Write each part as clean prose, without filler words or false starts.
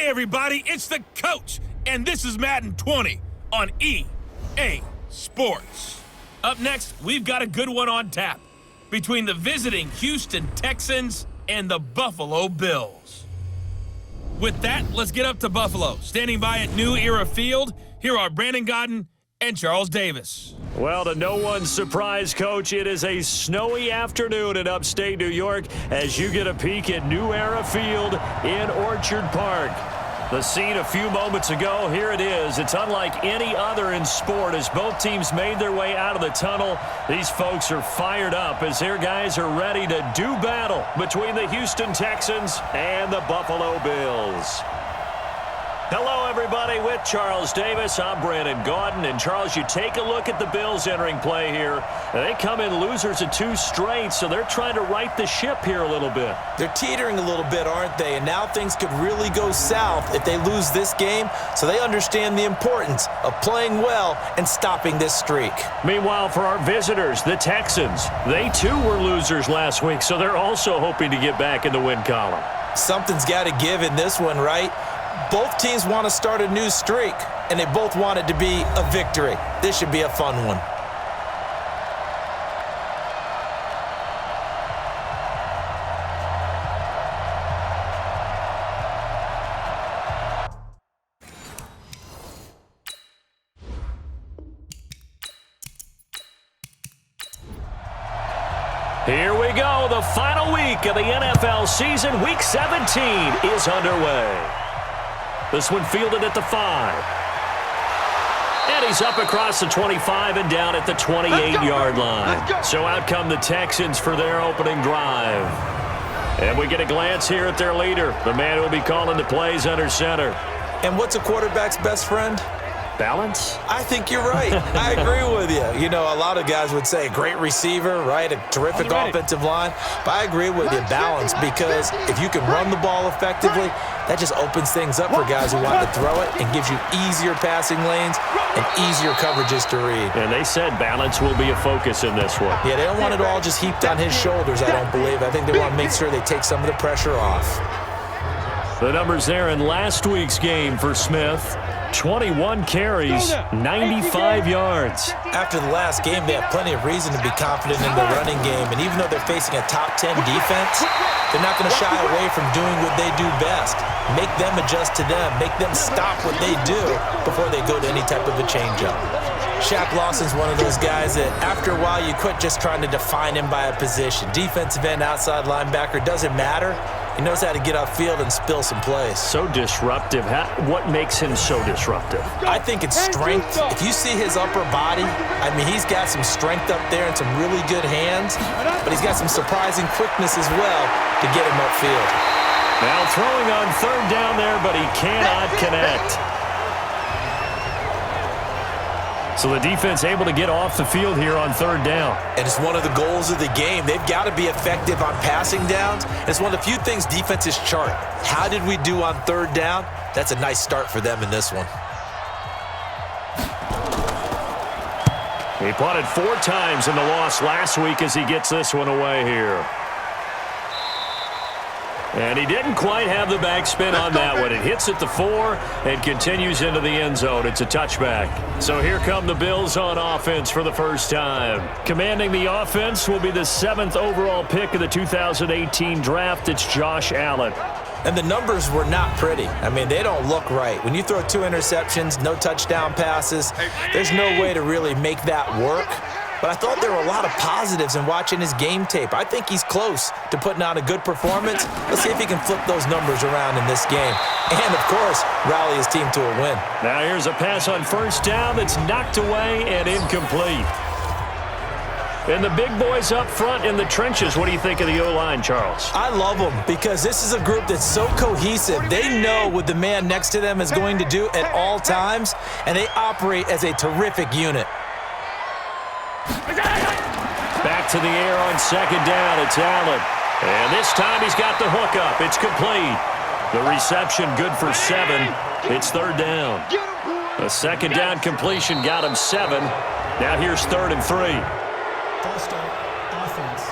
Hey everybody, it's the coach, and this is Madden 20 on EA Sports. Up next, we've got a good one on tap between the visiting Houston Texans and the Buffalo Bills. With that, let's get up to Buffalo. Standing by at New Era Field, here are Brandon Godden and Charles Davis. Well, to no one's surprise, Coach, it is a snowy afternoon in upstate New York as you get a peek at New Era Field in Orchard Park. The scene a few moments ago, here it is. It's unlike any other in sport as both teams made their way out of the tunnel. These folks are fired up as their guys are ready to do battle between the Houston Texans and the Buffalo Bills. Hello, everybody. With Charles Davis, I'm Brandon Godden. And, Charles, you take a look at the Bills entering play here. They come in losers of 2 straight, so they're trying to right the ship here a little bit. They're teetering a little bit, aren't they? And now things could really go south if they lose this game, so they understand the importance of playing well and stopping this streak. Meanwhile, for our visitors, the Texans, they too were losers last week, so they're also hoping to get back in the win column. Something's got to give in this one, right? Both teams want to start a new streak, and they both want it to be a victory. This should be a fun one. Here we go. The final week of the NFL season. Week 17 is underway. This one fielded at the 5. And he's up across the 25 and down at the 28-yard line. So out come the Texans for their opening drive. And we get a glance here at their leader, the man who will be calling the plays under center. And what's a quarterback's best friend? Balance? I think you're right. I agree with you. You know, a lot of guys would say great receiver, right? A terrific offensive line. But I agree with you, balance, because if you can run the ball effectively, that just opens things up for guys who want to throw it and gives you easier passing lanes and easier coverages to read. And they said balance will be a focus in this one. Yeah, they don't want it all just heaped on his shoulders, I don't believe. I think they want to make sure they take some of the pressure off. The numbers there in last week's game for Smith. 21 carries, 95 yards. After the last game, they have plenty of reason to be confident in the running game. And even though they're facing a top 10 defense, they're not going to shy away from doing what they do best. Make them adjust to them. Make them stop what they do before they go to any type of a changeup. Shaq Lawson's one of those guys that after a while you quit just trying to define him by a position. Defensive end, outside linebacker, doesn't matter. He knows how to get upfield and spill some plays. So disruptive. What makes him so disruptive? I think it's strength. If you see his upper body, I mean, he's got some strength up there and some really good hands, but he's got some surprising quickness as well to get him upfield. Now throwing on third down there, but he cannot connect. So the defense able to get off the field here on third down. And it's one of the goals of the game. They've got to be effective on passing downs. It's one of the few things defenses chart. How did we do on third down? That's a nice start for them in this one. He punted 4 times in the loss last week as he gets this one away here. And he didn't quite have the backspin on that one. It hits at the 4 and continues into the end zone. It's a touchback. So here come the Bills on offense for the first time. Commanding the offense will be the 7th overall pick of the 2018 draft. It's Josh Allen. And the numbers were not pretty. I mean, they don't look right. When you throw 2 interceptions, no touchdown passes, there's no way to really make that work. But I thought there were a lot of positives in watching his game tape. I think he's close to putting on a good performance. Let's see if he can flip those numbers around in this game. And, of course, rally his team to a win. Now here's a pass on first down that's knocked away and incomplete. And the big boys up front in the trenches. What do you think of the O-line, Charles? I love them because this is a group that's so cohesive. They know what the man next to them is going to do at all times, and they operate as a terrific unit. Back to the air on second down. It's Allen. And this time he's got the hook up. It's complete. The reception good for 7. It's third down. A second down completion got him 7. Now here's 3rd and 3. False start, offense.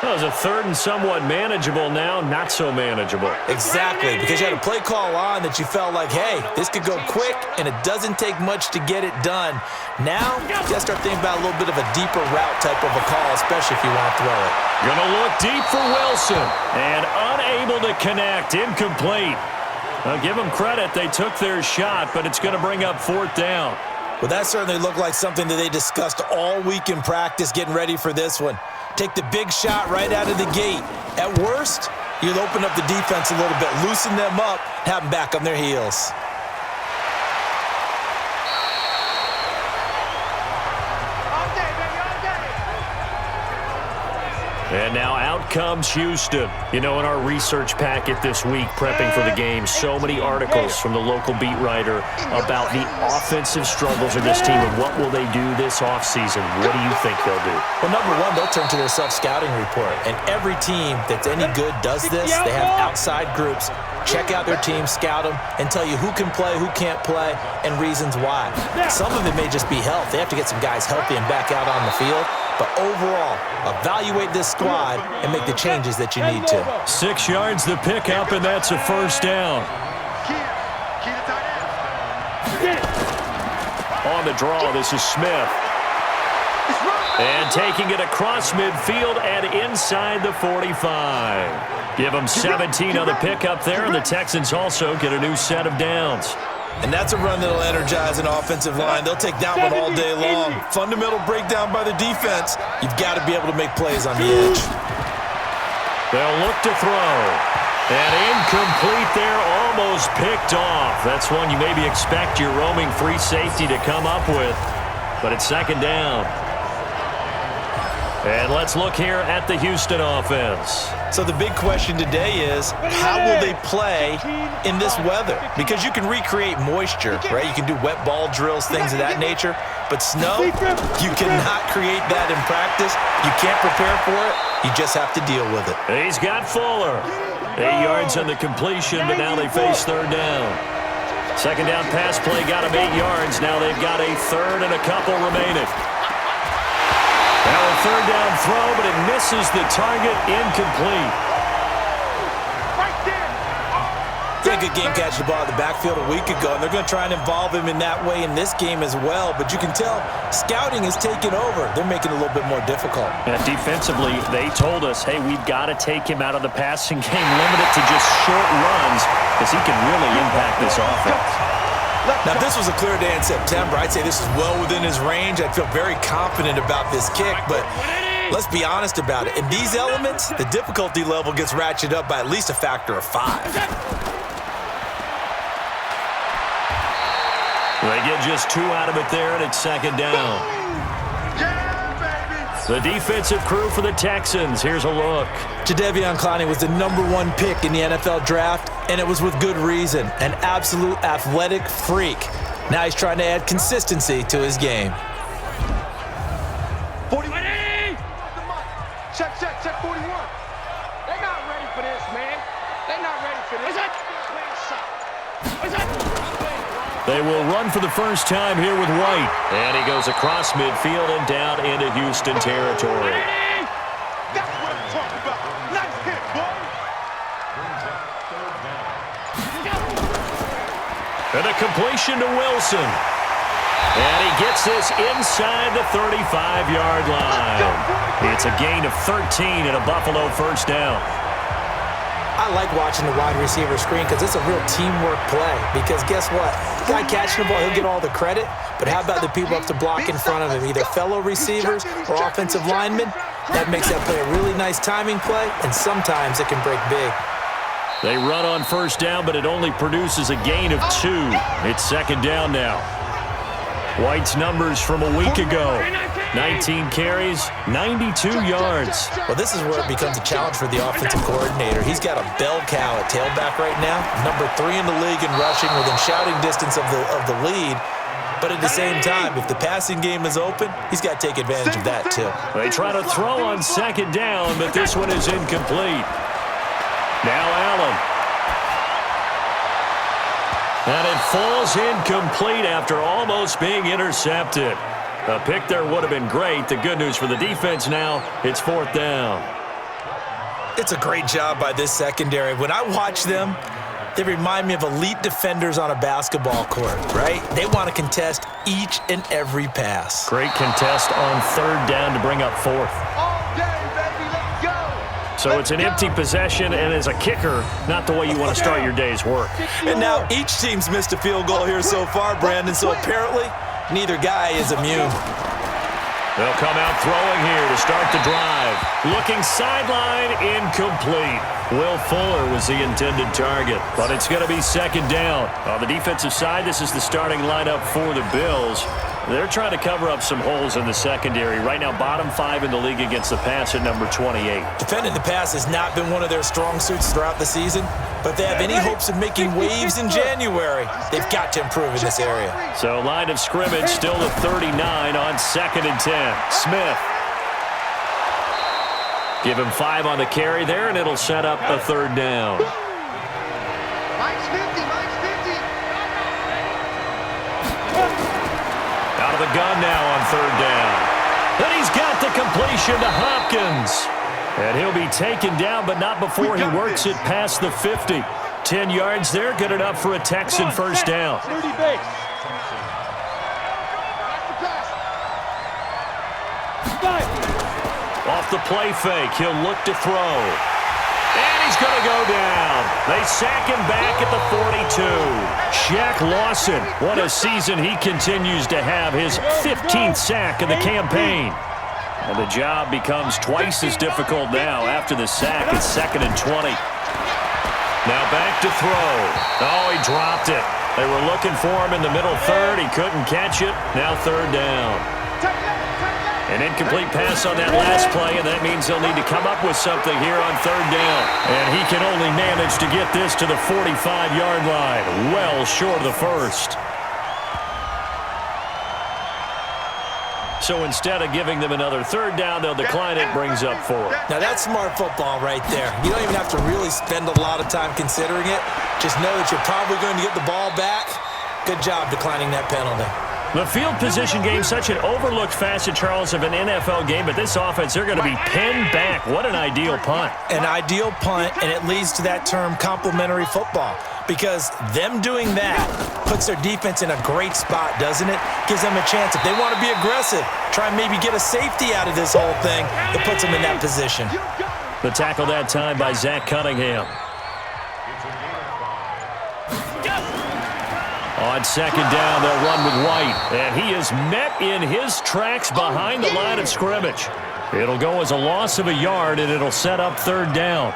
Well, it was a third and somewhat manageable, now not so manageable. Exactly, because you had a play call on that you felt like, hey, this could go quick, and it doesn't take much to get it done. Now, you got to start thinking about a little bit of a deeper route type of a call, especially if you want to throw it. Gonna look deep for Wilson, and unable to connect, incomplete. Now, give them credit, they took their shot, but it's going to bring up fourth down. Well, that certainly looked like something that they discussed all week in practice, getting ready for this one. Take the big shot right out of the gate. At worst, you'll open up the defense a little bit, loosen them up, have them back on their heels. And now out comes Houston. You know, in our research packet this week, prepping for the game, so many articles from the local beat writer about the offensive struggles of this team and what will they do this offseason. What do you think they'll do? Well, number one, they'll turn to their self-scouting report. And every team that's any good does this. They have outside groups. Check out their team, scout them, and tell you who can play, who can't play, and reasons why. Some of it may just be health. They have to get some guys healthy and back out on the field. But overall, evaluate this squad and make the changes that you need to. 6 yards the pickup, and that's a first down. On the draw, this is Smith. And taking it across midfield and inside the 45. Give them 17 on the pickup there, and the Texans also get a new set of downs. And that's a run that'll energize an offensive line. They'll take that one all day long. Fundamental breakdown by the defense. You've got to be able to make plays on the edge. They'll look to throw. And incomplete there, almost picked off. That's one you maybe expect your roaming free safety to come up with. But it's second down. And let's look here at the Houston offense. So the big question today is, how will they play in this weather? Because you can recreate moisture, right? You can do wet ball drills, things of that nature. But snow, you cannot create that in practice. You can't prepare for it. You just have to deal with it. He's got Fuller. 8 yards on the completion, but now they face third down. Second down pass play got him 8 yards. Now they've got a third and a couple remaining. Now a third down throw, but it misses the target, incomplete. He had a good game catching the ball in the backfield a week ago, and they're going to try and involve him in that way in this game as well. But you can tell scouting is taking over. They're making it a little bit more difficult. And defensively, they told us, hey, we've got to take him out of the passing game, limit it to just short runs, because he can really impact this offense. Now, if this was a clear day in September, I'd say this is well within his range. I'd feel very confident about this kick, but let's be honest about it. In these elements, the difficulty level gets ratcheted up by at least a factor of 5. They get just 2 out of it there, and it's second down. The defensive crew for the Texans. Here's a look. Jadeveon Clowney was the #1 pick in the NFL draft, and it was with good reason. An absolute athletic freak. Now he's trying to add consistency to his game. 41. Check 41. They're not ready for this, man. They're not ready for this. They will run for the first time here with White. And he goes across midfield and down into Houston territory. That's what I'm talking about. Nice hit, boy. And a completion to Wilson. And he gets this inside the 35-yard line. It's a gain of 13 and a Buffalo first down. I like watching the wide receiver screen because it's a real teamwork play. Because guess what? The guy catching the ball, he'll get all the credit. But how about the people up to block in front of him, either fellow receivers or offensive linemen? That makes that play a really nice timing play, and sometimes it can break big. They run on first down, but it only produces a gain of 2. It's second down now. White's numbers from a week ago. 19 carries, 92 yards. Well, this is where it becomes a challenge for the offensive coordinator. He's got a bell cow at tailback right now, #3 in the league in rushing, within shouting distance of the lead. But at the same time, if the passing game is open, he's got to take advantage of that too. They try to throw on second down, but this one is incomplete. Now Allen. And it falls incomplete after almost being intercepted. A pick there would have been great. The good news for the defense now, it's fourth down. It's a great job by this secondary. When I watch them, they remind me of elite defenders on a basketball court, right? They want to contest each and every pass. Great contest on third down to bring up fourth. All day, baby, let's go. So it's an empty possession, and as a kicker, not the way you want to start your day's work. And now each team's missed a field goal here so far, Brandon, so apparently neither guy is immune. They'll come out throwing here to start the drive. Looking sideline, incomplete. Will Fuller was the intended target, but it's going to be second down. On the defensive side, this is the starting lineup for the Bills. They're trying to cover up some holes in the secondary. Right now, bottom 5 in the league against the pass at number 28. Defending the pass has not been one of their strong suits throughout the season, but if they have any hopes of making waves in January, they've got to improve in this area. So line of scrimmage still at 39 on 2nd and 10. Smith. Give him 5 on the carry there, and it'll set up a third down. Mike's 50, Mike's 50. Out of the gun now on third down. And he's got the completion to Hopkins. And he'll be taken down, but not before he works it past the 50. 10 yards there, good enough for a Texan first down. 30 base. Off the play fake, he'll look to throw. And he's going to go down. They sack him back at the 42. Shaq Lawson, what a season he continues to have, his 15th sack of the campaign. And the job becomes twice as difficult now after the sack. It's 2nd and 20. Now back to throw. Oh, he dropped it. They were looking for him in the middle third. He couldn't catch it. Now third down. An incomplete pass on that last play, and that means they'll need to come up with something here on third down. And he can only manage to get this to the 45-yard line, well short of the first. So instead of giving them another third down, they'll decline it, brings up 4. Now that's smart football right there. You don't even have to really spend a lot of time considering it. Just know that you're probably going to get the ball back. Good job declining that penalty. The field position game, such an overlooked facet, Charles, of an NFL game, but this offense, they're going to be pinned back. What an ideal punt. An ideal punt, and it leads to that term complementary football, because them doing that puts their defense in a great spot, doesn't it? Gives them a chance. If they want to be aggressive, try and maybe get a safety out of this whole thing, it puts them in that position. The tackle that time by Zach Cunningham. On second down, they'll run with White. And he is met in his tracks behind the line of scrimmage. It'll go as a loss of a yard, and it'll set up third down.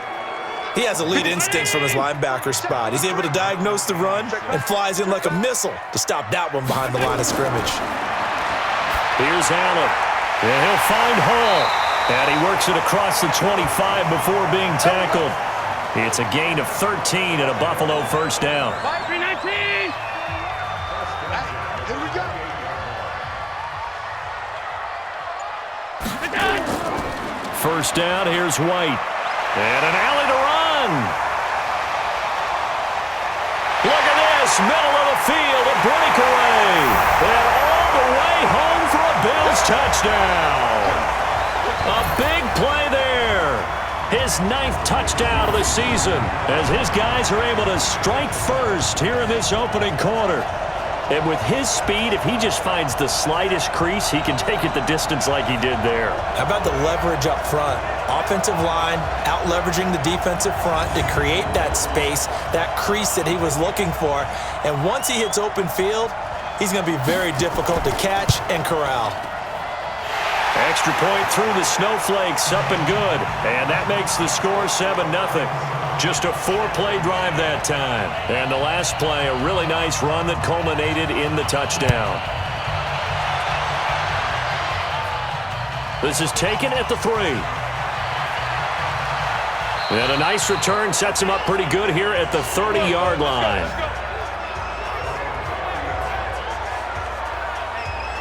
He has elite instincts from his linebacker spot. He's able to diagnose the run and flies in like a missile to stop that one behind the line of scrimmage. Here's Allen. And he'll find Hall. And he works it across the 25 before being tackled. It's a gain of 13 and a Buffalo first down. 319. Here we go. First down, here's White. And an alley to run. Look at this, middle of the field, a breakaway. And all the way home for a Bills touchdown. A big play there. His 9th touchdown of the season as his guys are able to strike first here in this opening quarter. And with his speed, if he just finds the slightest crease, he can take it the distance like he did there. How about the leverage up front? Offensive line out-leveraging the defensive front to create that space, that crease that he was looking for. And once he hits open field, he's going to be very difficult to catch and corral. Extra point through the snowflakes, up and good. And that makes the score 7-0. Just a 4-play drive that time. And the last play, a really nice run that culminated in the touchdown. This is taken at the 3. And a nice return sets him up pretty good here at the 30-yard line.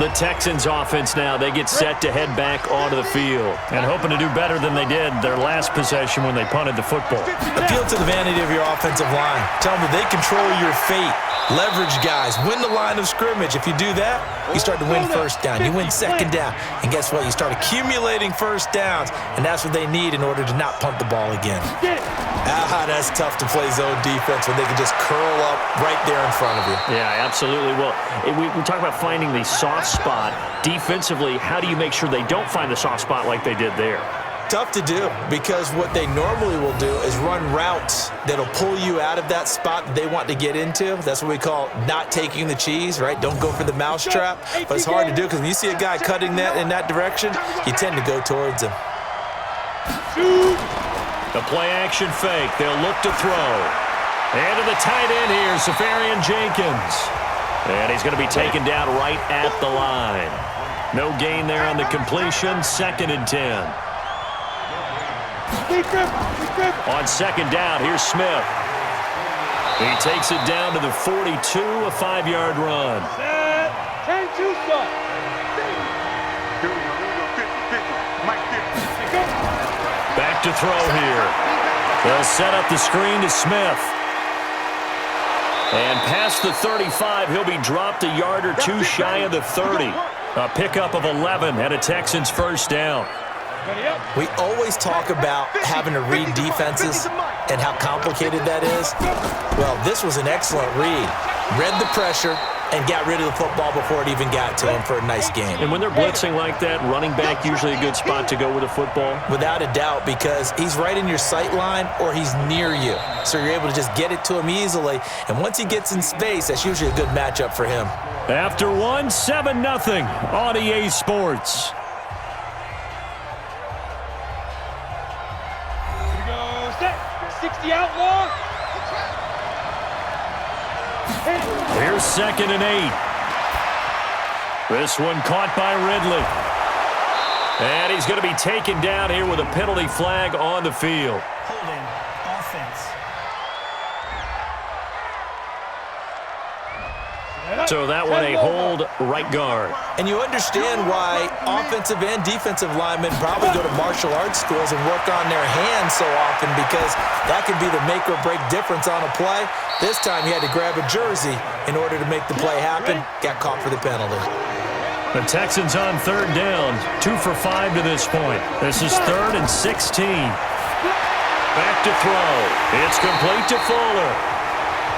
The Texans offense now, they get set to head back onto the field and hoping to do better than they did their last possession when they punted the football. Appeal to the vanity of your offensive line. Tell them that they control your fate. Leverage guys. Win the line of scrimmage. If you do that, you start to win first down. You win second down. And guess what? You start accumulating first downs, and that's what they need in order to not punt the ball again. That's tough to play zone defense when they can just curl up right there in front of you. Yeah, absolutely. Well, we talk about finding the soft spot. Defensively, how do you make sure they don't find the soft spot like they did there? Tough to do, because what they normally will do is run routes that'll pull you out of that spot that they want to get into. That's what we call not taking the cheese, right? Don't go for the mousetrap. But it's hard to do because when you see a guy cutting that in that direction, you tend to go towards him. The play-action fake. They'll look to throw. And to the tight end here, Safarian Jenkins. And he's going to be taken down right at the line. No gain there on the completion. 2nd and 10. On 2nd down, here's Smith. He takes it down to the 42, a 5-yard run. Back to throw here. They'll set up the screen to Smith. And past the 35, he'll be dropped a yard or two shy of the 30. A pickup of 11 and a Texans first down. We always talk about having to read defenses and how complicated that is. Well, this was an excellent read. Read the pressure and got rid of the football before it even got to him for a nice game. And when they're blitzing like that, running back usually a good spot to go with the football? Without a doubt, because he's right in your sight line or he's near you. So you're able to just get it to him easily. And once he gets in space, that's usually a good matchup for him. After one, 7-0 on EA Sports. 60 outlaw. Here's 2nd and 8. This one caught by Ridley. And he's going to be taken down here with a penalty flag on the field. Holding offense. So that one a hold right guard. And you understand why offensive and defensive linemen probably go to martial arts schools and work on their hands so often, because that can be the make or break difference on a play. This time he had to grab a jersey in order to make the play happen. Got caught for the penalty. The Texans on 3rd down, 2 for 5 to this point. This is 3rd and 16. Back to throw. It's complete to Fuller.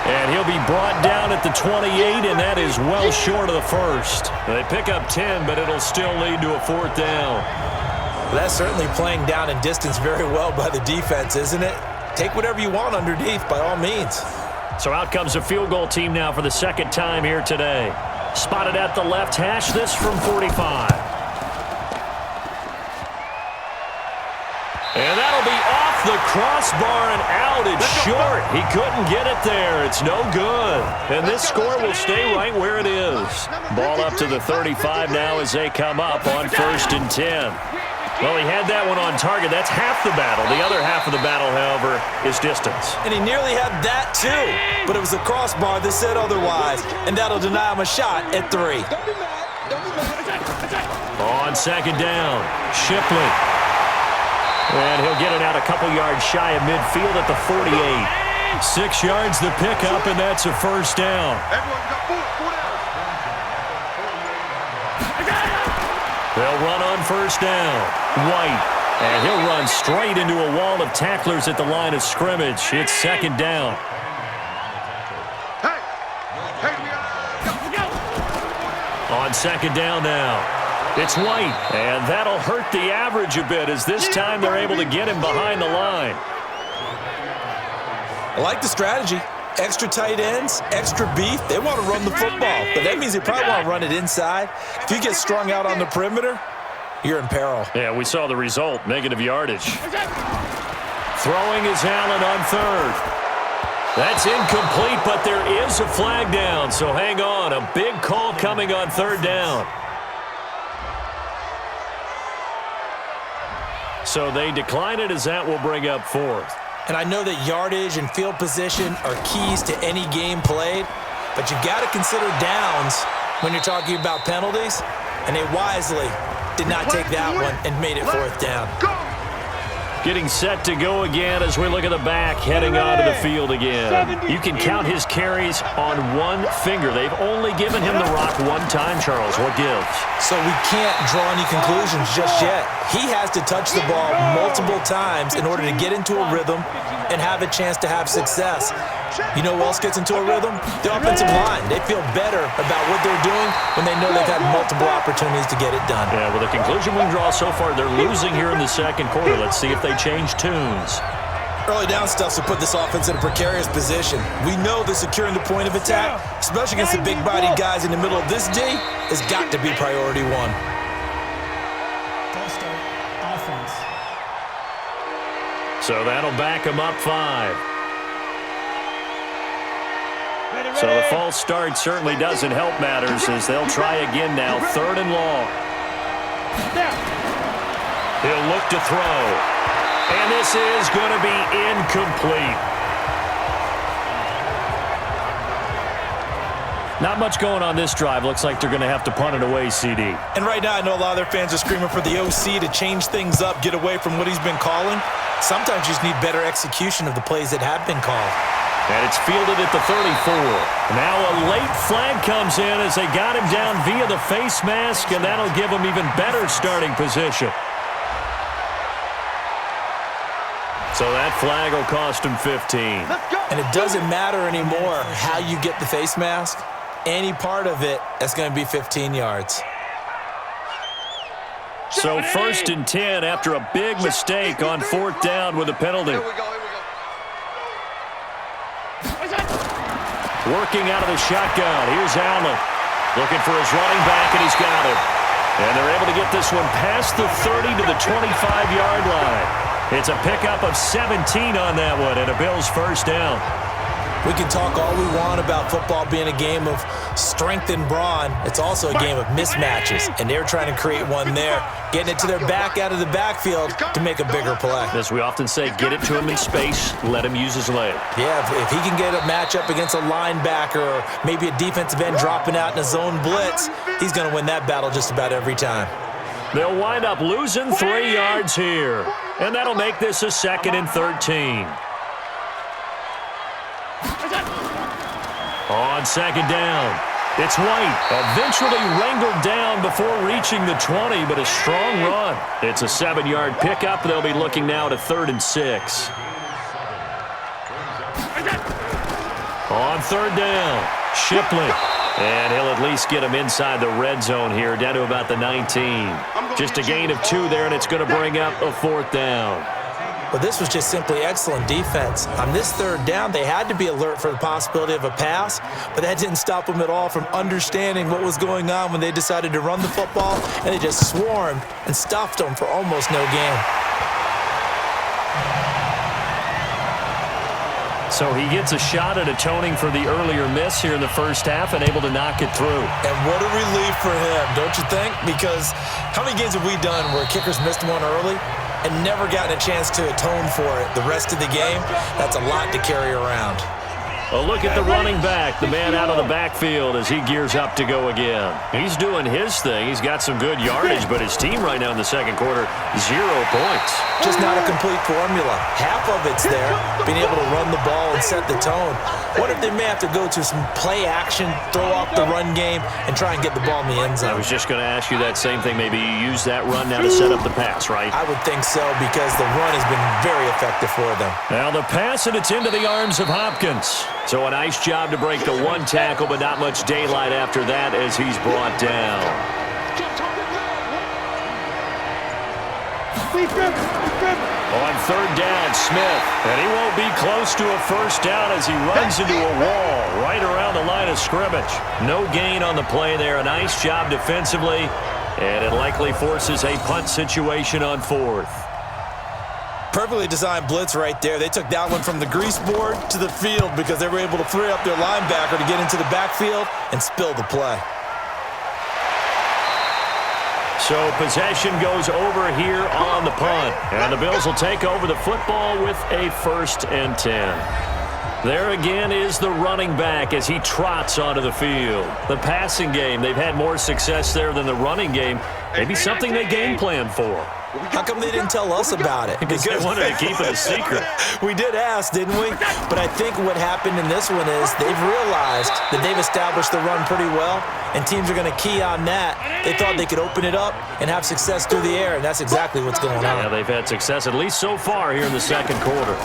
And he'll be brought down at the 28, and that is well short of the first. They pick up 10, but it'll still lead to a 4th down. Well, that's certainly playing down in distance very well by the defense, isn't it? Take whatever you want underneath, by all means. So out comes a field goal team now for the 2nd time here today. Spotted at the left hash, this from 45. And that'll be off the crossbar and out. It's short. He couldn't get it there. It's no good. And this score will stay right where it is. Ball up to the 35 now as they come up on 1st and 10. Well, he had that one on target. That's half the battle. The other half of the battle, however, is distance. And he nearly had that too. But it was the crossbar that said otherwise. And that'll deny him a shot at 3. On 2nd down, Shipley. And he'll get it out a couple yards shy of midfield at the 48. 6 yards the pickup, and that's a 1st down. They'll run on 1st down. White. And he'll run straight into a wall of tacklers at the line of scrimmage. It's 2nd down. On 2nd down now. It's White, and that'll hurt the average a bit as this time they're able to get him behind the line. I like the strategy. Extra tight ends, extra beef. They want to run the football, but that means they probably want to run it inside. If you get strung out on the perimeter, you're in peril. Yeah, we saw the result, negative yardage. Throwing is Allen on 3rd. That's incomplete, but there is a flag down, so hang on. A big call coming on 3rd down. So they decline it as that will bring up 4th. And I know that yardage and field position are keys to any game played, but you've got to consider downs when you're talking about penalties. And they wisely did not take that one and made it 4th down. Getting set to go again as we look at the back heading onto the field again. You can count his carries on one finger. They've only given him the rock one time, Charles. What gives? So we can't draw any conclusions just yet. He has to touch the ball multiple times in order to get into a rhythm and have a chance to have success. You know who else gets into a rhythm? The offensive line. They feel better about what they're doing when they know they've had multiple opportunities to get it done. Yeah, well, the conclusion we can draw so far, they're losing here in the second quarter. Let's see if they change tunes. Early down stuff to put this offense in a precarious position. We know that securing the point of attack, especially against the big-bodied guys in the middle of this D, has got to be priority one. Full start. Offense. So that'll back them up 5. So the false start certainly doesn't help matters as they'll try again now. 3rd and long. He'll look to throw. And this is going to be incomplete. Not much going on this drive. Looks like they're going to have to punt it away, CD. And right now I know a lot of their fans are screaming for the OC to change things up, get away from what he's been calling. Sometimes you just need better execution of the plays that have been called. And it's fielded at the 34. Now a late flag comes in as they got him down via the face mask, and that'll give him even better starting position. So that flag will cost him 15. And it doesn't matter anymore how you get the face mask. Any part of it, that's going to be 15 yards. So 1st and 10 after a big mistake on 4th down with a penalty. Here we go. Working out of the shotgun. Here's Allen. Looking for his running back, and he's got him. And they're able to get this one past the 30 to the 25-yard line. It's a pickup of 17 on that one, and a Bills 1st down. We can talk all we want about football being a game of strength and brawn. It's also a game of mismatches, and they're trying to create one there, getting it to their back out of the backfield to make a bigger play. As we often say, get it to him in space, let him use his leg. Yeah, if he can get a matchup against a linebacker or maybe a defensive end dropping out in a zone blitz, he's going to win that battle just about every time. They'll wind up losing 3 yards here, and that'll make this a 2nd and 13. On 2nd down, it's White, eventually wrangled down before reaching the 20, but a strong run. It's a 7-yard pickup. They'll be looking now to 3rd and 6. On 3rd down, Shipley. And he'll at least get him inside the red zone here, down to about the 19. Just a gain of 2 there, and it's going to bring up a 4th down. Well, this was just simply excellent defense. On this 3rd down, they had to be alert for the possibility of a pass, but that didn't stop them at all from understanding what was going on when they decided to run the football, and they just swarmed and stuffed them for almost no gain. So he gets a shot at atoning for the earlier miss here in the 1st half and able to knock it through. And what a relief for him, don't you think? Because how many games have we done where kickers missed one early and never gotten a chance to atone for it the rest of the game? That's a lot to carry around. A look at the running back, the man out of the backfield as he gears up to go again. He's doing his thing. He's got some good yardage, but his team right now in the second quarter, 0 points. Just not a complete formula. Half of it's there, being able to run the ball and set the tone. What if they may have to go to some play action, throw off the run game, and try and get the ball in the end zone? I was just going to ask you that same thing. Maybe you use that run now to set up the pass, right? I would think so, because the run has been very effective for them. Now the pass, and it's into the arms of Hopkins. So a nice job to break the 1 tackle, but not much daylight after that as he's brought down. On 3rd down, Smith, and he won't be close to a 1st down as he runs into a wall right around the line of scrimmage. No gain on the play there. A nice job defensively, and it likely forces a punt situation on 4th. Perfectly designed blitz right there. They took that one from the grease board to the field because they were able to free up their linebacker to get into the backfield and spill the play. So possession goes over here on the punt. And the Bills will take over the football with a 1st and 10. There again is the running back as he trots onto the field. The passing game, they've had more success there than the running game. Maybe something they game plan for. How come they didn't tell us about it? Because they wanted to keep it a secret. We did ask, didn't we? But I think what happened in this one is they've realized that they've established the run pretty well, and teams are going to key on that. They thought they could open it up and have success through the air, and that's exactly what's going on. Yeah, they've had success at least so far here in the second quarter.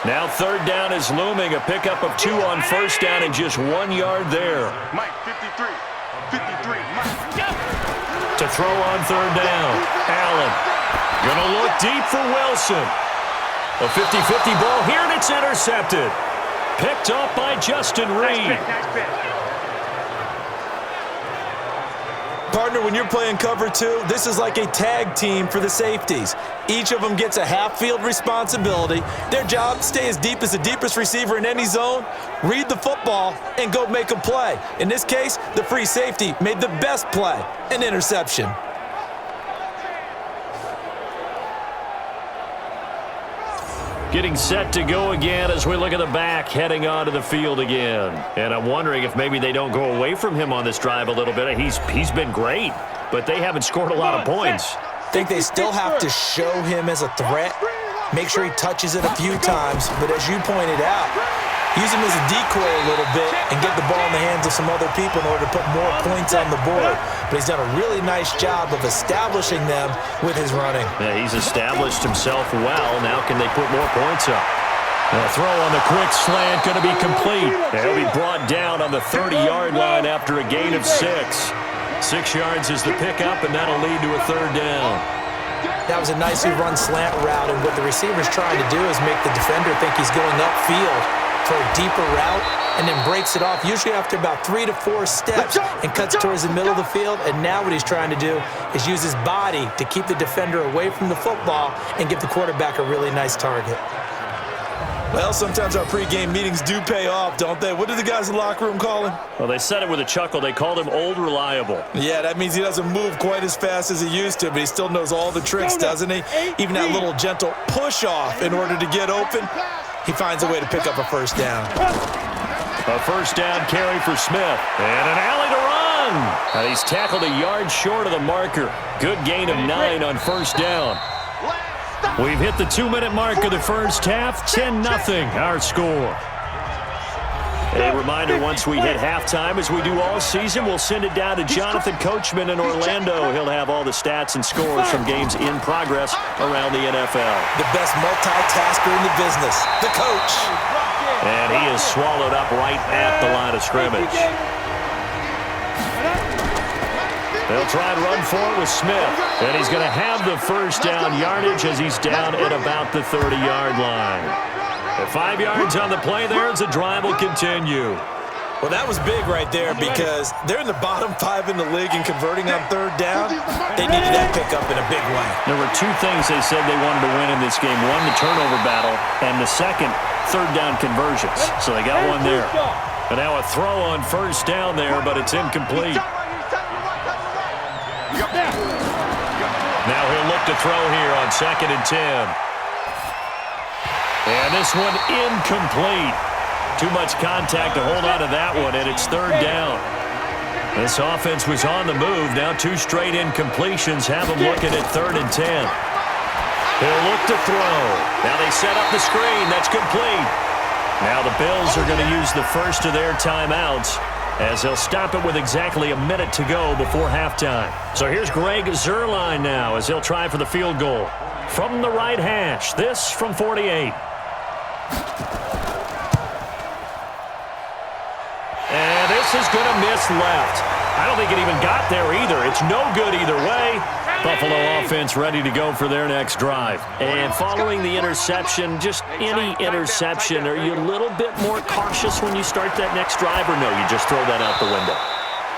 Now third down is looming. A pickup of 2 on first down and just 1 yard there. Mike, 53, Mike. To throw on third down. Allen gonna look deep for Wilson. A 50-50 ball here, and it's intercepted. Picked off by Justin Reed. Partner, when you're playing cover 2, this is like a tag team for the safeties. Each of them gets a half-field responsibility. Their job, stay as deep as the deepest receiver in any zone, read the football, and go make a play. In this case, the free safety made the best play, an interception. Getting set to go again as we look at the back, heading onto the field again. And I'm wondering if maybe they don't go away from him on this drive a little bit. He's been great, but they haven't scored a lot of points. I think they still have to show him as a threat, make sure he touches it a few times, but as you pointed out, use him as a decoy a little bit and get the ball in the hands of some other people in order to put more points on the board. But he's done a really nice job of establishing them with his running. Yeah, he's established himself well. Now can they put more points up? A throw on the quick slant going to be complete. He'll be brought down on the 30-yard line after a gain of 6. 6 yards is the pickup, and that'll lead to a third down. That was a nicely run slant route, and what the receiver's trying to do is make the defender think he's going upfield for a deeper route, and then breaks it off, usually after about 3 to 4 steps, and cuts towards the middle of the field. And now what he's trying to do is use his body to keep the defender away from the football and give the quarterback a really nice target. Well, sometimes our pregame meetings do pay off, don't they? What do the guys in the locker room call him? Well, they said it with a chuckle. They called him Old Reliable. Yeah, that means he doesn't move quite as fast as he used to, but he still knows all the tricks, doesn't he? Even that little gentle push-off in order to get open, he finds a way to pick up a first down. A first down carry for Smith. And an alley to run. And he's tackled a yard short of the marker. Good gain of 9 on first down. We've hit the 2-minute mark of the first half. 10-0 our score. A reminder, once we hit halftime, as we do all season, we'll send it down to Jonathan Coachman in Orlando. He'll have all the stats and scores from games in progress around the NFL. The best multitasker in the business, the coach. And he is swallowed up right at the line of scrimmage. They'll try and run for it with Smith. And he's going to have the first down yardage as he's down at about the 30-yard line. At 5 yards on the play there as the drive will continue. Well, that was big right there because they're in the bottom 5 in the league and converting on third down. They needed that pickup in a big way. There were 2 things they said they wanted to win in this game. One, the turnover battle, and the second, third down conversions. So they got one there. And now a throw on first down there, but it's incomplete. Now he'll look to throw here on 2nd and 10. And this one incomplete. Too much contact to hold on to that one, and it's third down. This offense was on the move. Now 2 straight incompletions have them looking at 3rd and 10. He'll look to throw. Now they set up the screen. That's complete. Now the Bills are going to use the first of their timeouts as they'll stop it with exactly a minute to go before halftime. So here's Greg Zuerlein now as he'll try for the field goal. From the right hash, this from 48. And this is going to miss left. I don't think it even got there either. It's no good either way. Buffalo offense ready to go for their next drive. And following the interception, just any interception, are you a little bit more cautious when you start that next drive, or no, you just throw that out the window?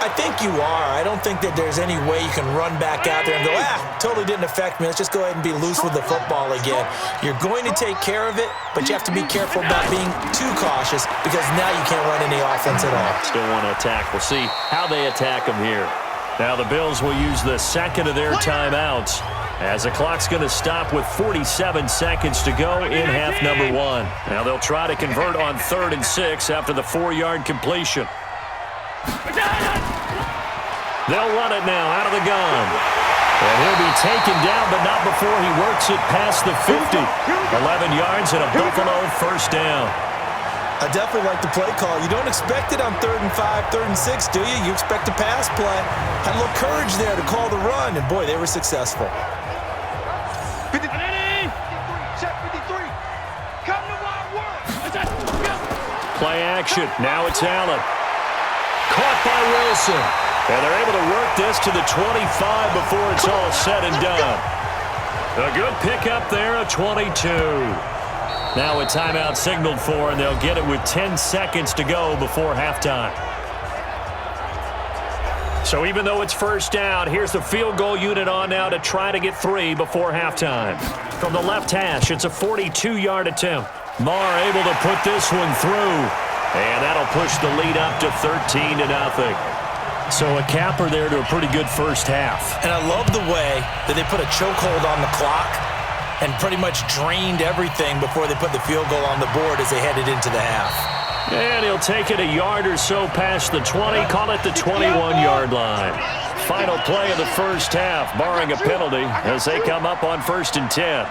I think you are. I don't think that there's any way you can run back out there and go, totally didn't affect me. Let's just go ahead and be loose with the football again. You're going to take care of it, but you have to be careful about being too cautious because now you can't run any offense at all. Still want to attack. We'll see how they attack them here. Now the Bills will use the second of their timeouts as the clock's going to stop with 47 seconds to go in half number 1. Now they'll try to convert on 3rd and 6 after the 4-yard completion. They'll run it now out of the gun. And he'll be taken down, but not before he works it past the 50. 11 yards and a Buffalo first down. I definitely like the play call. You don't expect it on 3rd and 5, 3rd and 6, do you? You expect a pass play. Had a little courage there to call the run, and boy, they were successful. 53, check 53. Come to my work. Play action. Now it's Allen. Caught by Wilson. And they're able to work this to the 25 before it's all said and done. A good pickup there, a 22. Now a timeout signaled for, and they'll get it with 10 seconds to go before halftime. So even though it's first down, here's the field goal unit on now to try to get 3 before halftime. From the left hash, it's a 42-yard attempt. Marr able to put this one through, and that'll push the lead up to 13-0. So a capper there to a pretty good first half. And I love the way that they put a chokehold on the clock and pretty much drained everything before they put the field goal on the board as they headed into the half. And he'll take it a yard or so past the 20, call it the 21-yard line. Final play of the first half, barring a penalty, as they come up on 1st and 10.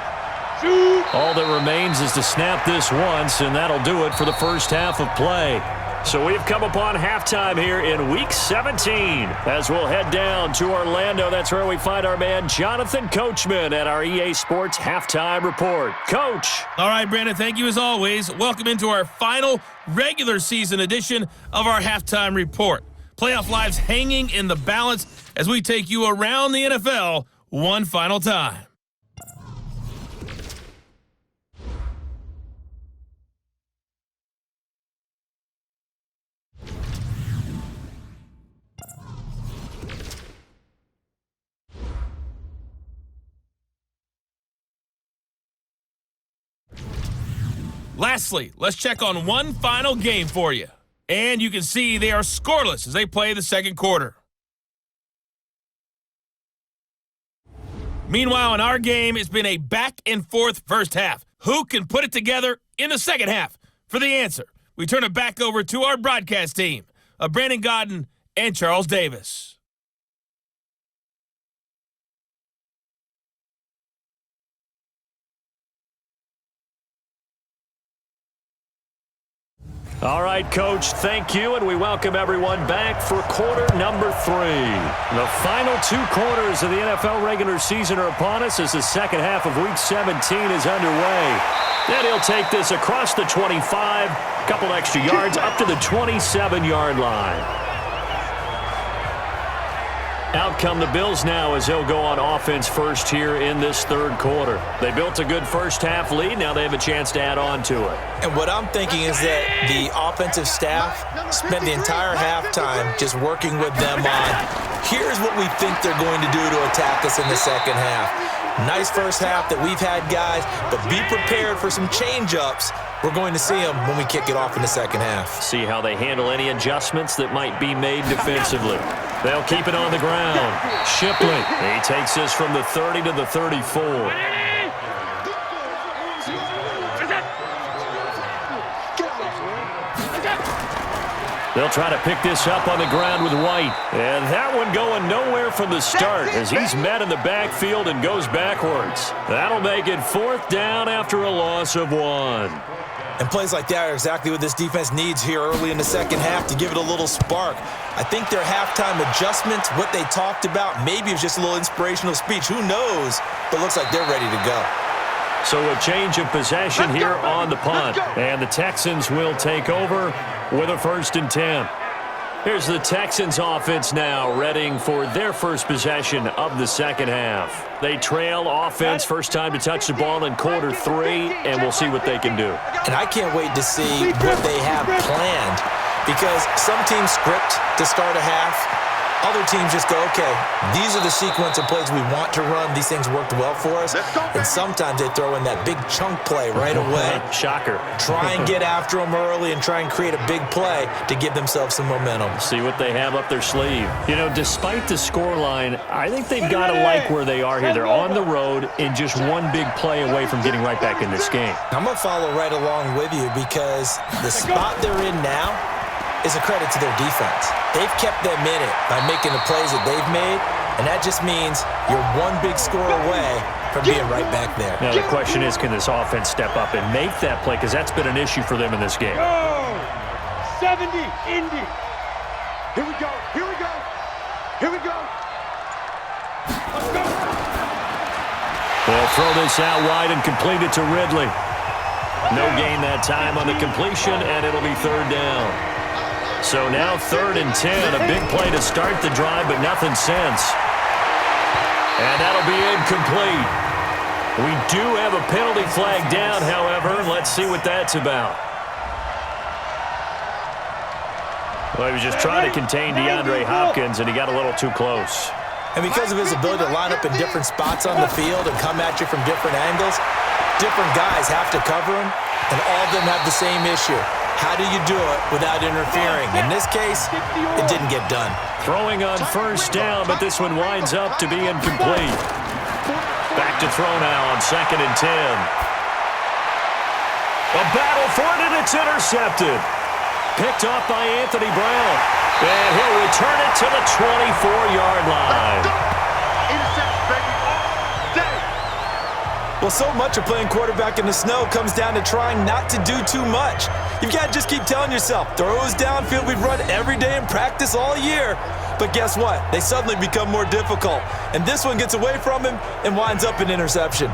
All that remains is to snap this once, and that'll do it for the first half of play. So we've come upon halftime here in Week 17 as we'll head down to Orlando. That's where we find our man Jonathan Coachman at our EA Sports Halftime Report. Coach. All right, Brandon, thank you as always. Welcome into our final regular season edition of our Halftime Report. Playoff lives hanging in the balance as we take you around the NFL one final time. Lastly, let's check on one final game for you. And you can see they are scoreless as they play the second quarter. Meanwhile, in our game, it's been a back-and-forth first half. Who can put it together in the second half? For the answer, we turn it back over to our broadcast team of Brandon Godden and Charles Davis. All right, Coach, thank you, and we welcome everyone back for quarter number 3. The final 2 quarters of the NFL regular season are upon us as the second half of Week 17 is underway. Then he'll take this across the 25, couple extra yards, up to the 27-yard line. Out come the Bills now as they'll go on offense first here in this third quarter. They built a good first half lead. Now they have a chance to add on to it. And what I'm thinking is that the offensive staff spent the entire halftime just working with them on, here's what we think they're going to do to attack us in the second half. Nice first half that we've had, guys, but be prepared for some change-ups. We're going to see them when we kick it off in the second half. See how they handle any adjustments that might be made defensively. They'll keep it on the ground. Shipley, he takes this from the 30 to the 34. They'll try to pick this up on the ground with White. And that one going nowhere from the start as he's met in the backfield and goes backwards. That'll make it 4th down after a loss of 1. And plays like that are exactly what this defense needs here early in the second half to give it a little spark. I think their halftime adjustments, what they talked about, maybe it was just a little inspirational speech. Who knows? But looks like they're ready to go. So a change of possession here on the punt. And the Texans will take over with a 1st and 10. Here's the Texans offense now, readying for their first possession of the second half. They trail offense, first time to touch the ball in quarter 3, and we'll see what they can do. And I can't wait to see what they have planned, because some teams script to start a half, Other teams just go, okay, these are the sequence of plays we want to run. These things worked well for us. And sometimes they throw in that big chunk play right away. Shocker. Try and get after them early and try and create a big play to give themselves some momentum. See what they have up their sleeve. You know, despite the scoreline, I think they've got to like where they are here. They're on the road and just one big play away from getting right back in this game. I'm going to follow right along with you because the spot they're in now is a credit to their defense. They've kept them in it by making the plays that they've made, and that just means you're one big score away from being right back there. Now the question is, can this offense step up and make that play? Because that's been an issue for them in this game. Go! 70, Indy. Here we go, here we go, here we go. Let's go. They'll throw this out wide and complete it to Ridley. No gain that time on the completion, and it'll be third down. So now 3rd and 10, a big play to start the drive, but nothing since. And that'll be incomplete. We do have a penalty flag down, however. Let's see what that's about. Well, he was just trying to contain DeAndre Hopkins, and he got a little too close. And because of his ability to line up in different spots on the field and come at you from different angles, different guys have to cover him, and all of them have the same issue. How do you do it without interfering? In this case, it didn't get done. Throwing on first down, but this one winds up to be incomplete. Back to throw now on 2nd and 10. A battle for it, and it's intercepted. Picked off by Anthony Brown. And he'll return it to the 24-yard line. Intercept, baby, all day. Well, so much of playing quarterback in the snow comes down to trying not to do too much. You've got to just keep telling yourself, throws downfield we've run every day in practice all year. But guess what? They suddenly become more difficult. And this one gets away from him and winds up an interception.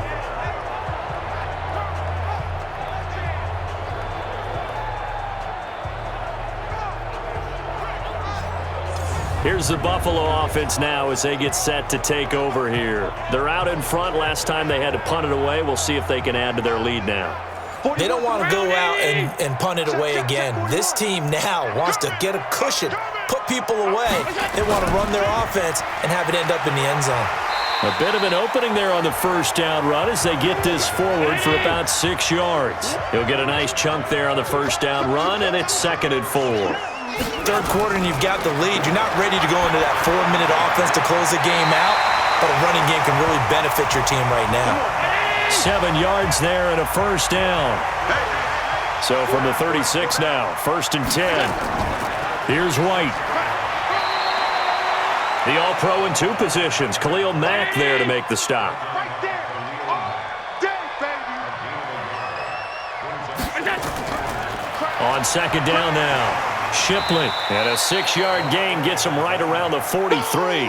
Here's the Buffalo offense now as they get set to take over here. They're out in front. Last time they had to punt it away. We'll see if they can add to their lead now. They don't want to go out and punt it away again. This team now wants to get a cushion, put people away. They want to run their offense and have it end up in the end zone. A bit of an opening there on the first down run as they get this forward for about 6 yards. He'll get a nice chunk there on the first down run, and it's 2nd and 4. Third quarter and you've got the lead. You're not ready to go into that 4-minute offense to close the game out, but a running game can really benefit your team right now. 7 yards there and a first down. So from the 36 now, 1st and 10. Here's White. The All-Pro in 2 positions. Khalil Mack there to make the stop. Right there, all day, baby. On 2nd down now. Shipley, and a 6-yard gain gets him right around the 43. 41,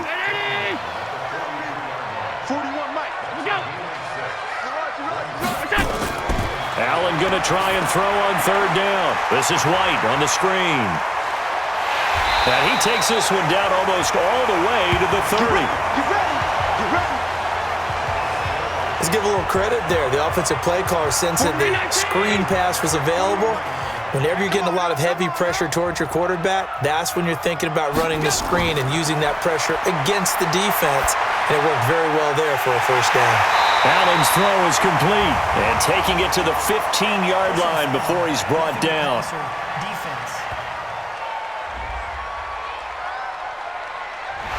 Mike. Let's go. Allen going to try and throw on 3rd down. This is White on the screen. And he takes this one down almost all the way to the 30. You ready? Let's give a little credit there. The offensive play caller sensed that the screen pass was available. Whenever you're getting a lot of heavy pressure towards your quarterback, that's when you're thinking about running the screen and using that pressure against the defense. And it worked very well there for a first down. Allen's throw is complete. And taking it to the 15-yard line before he's brought down. Defense.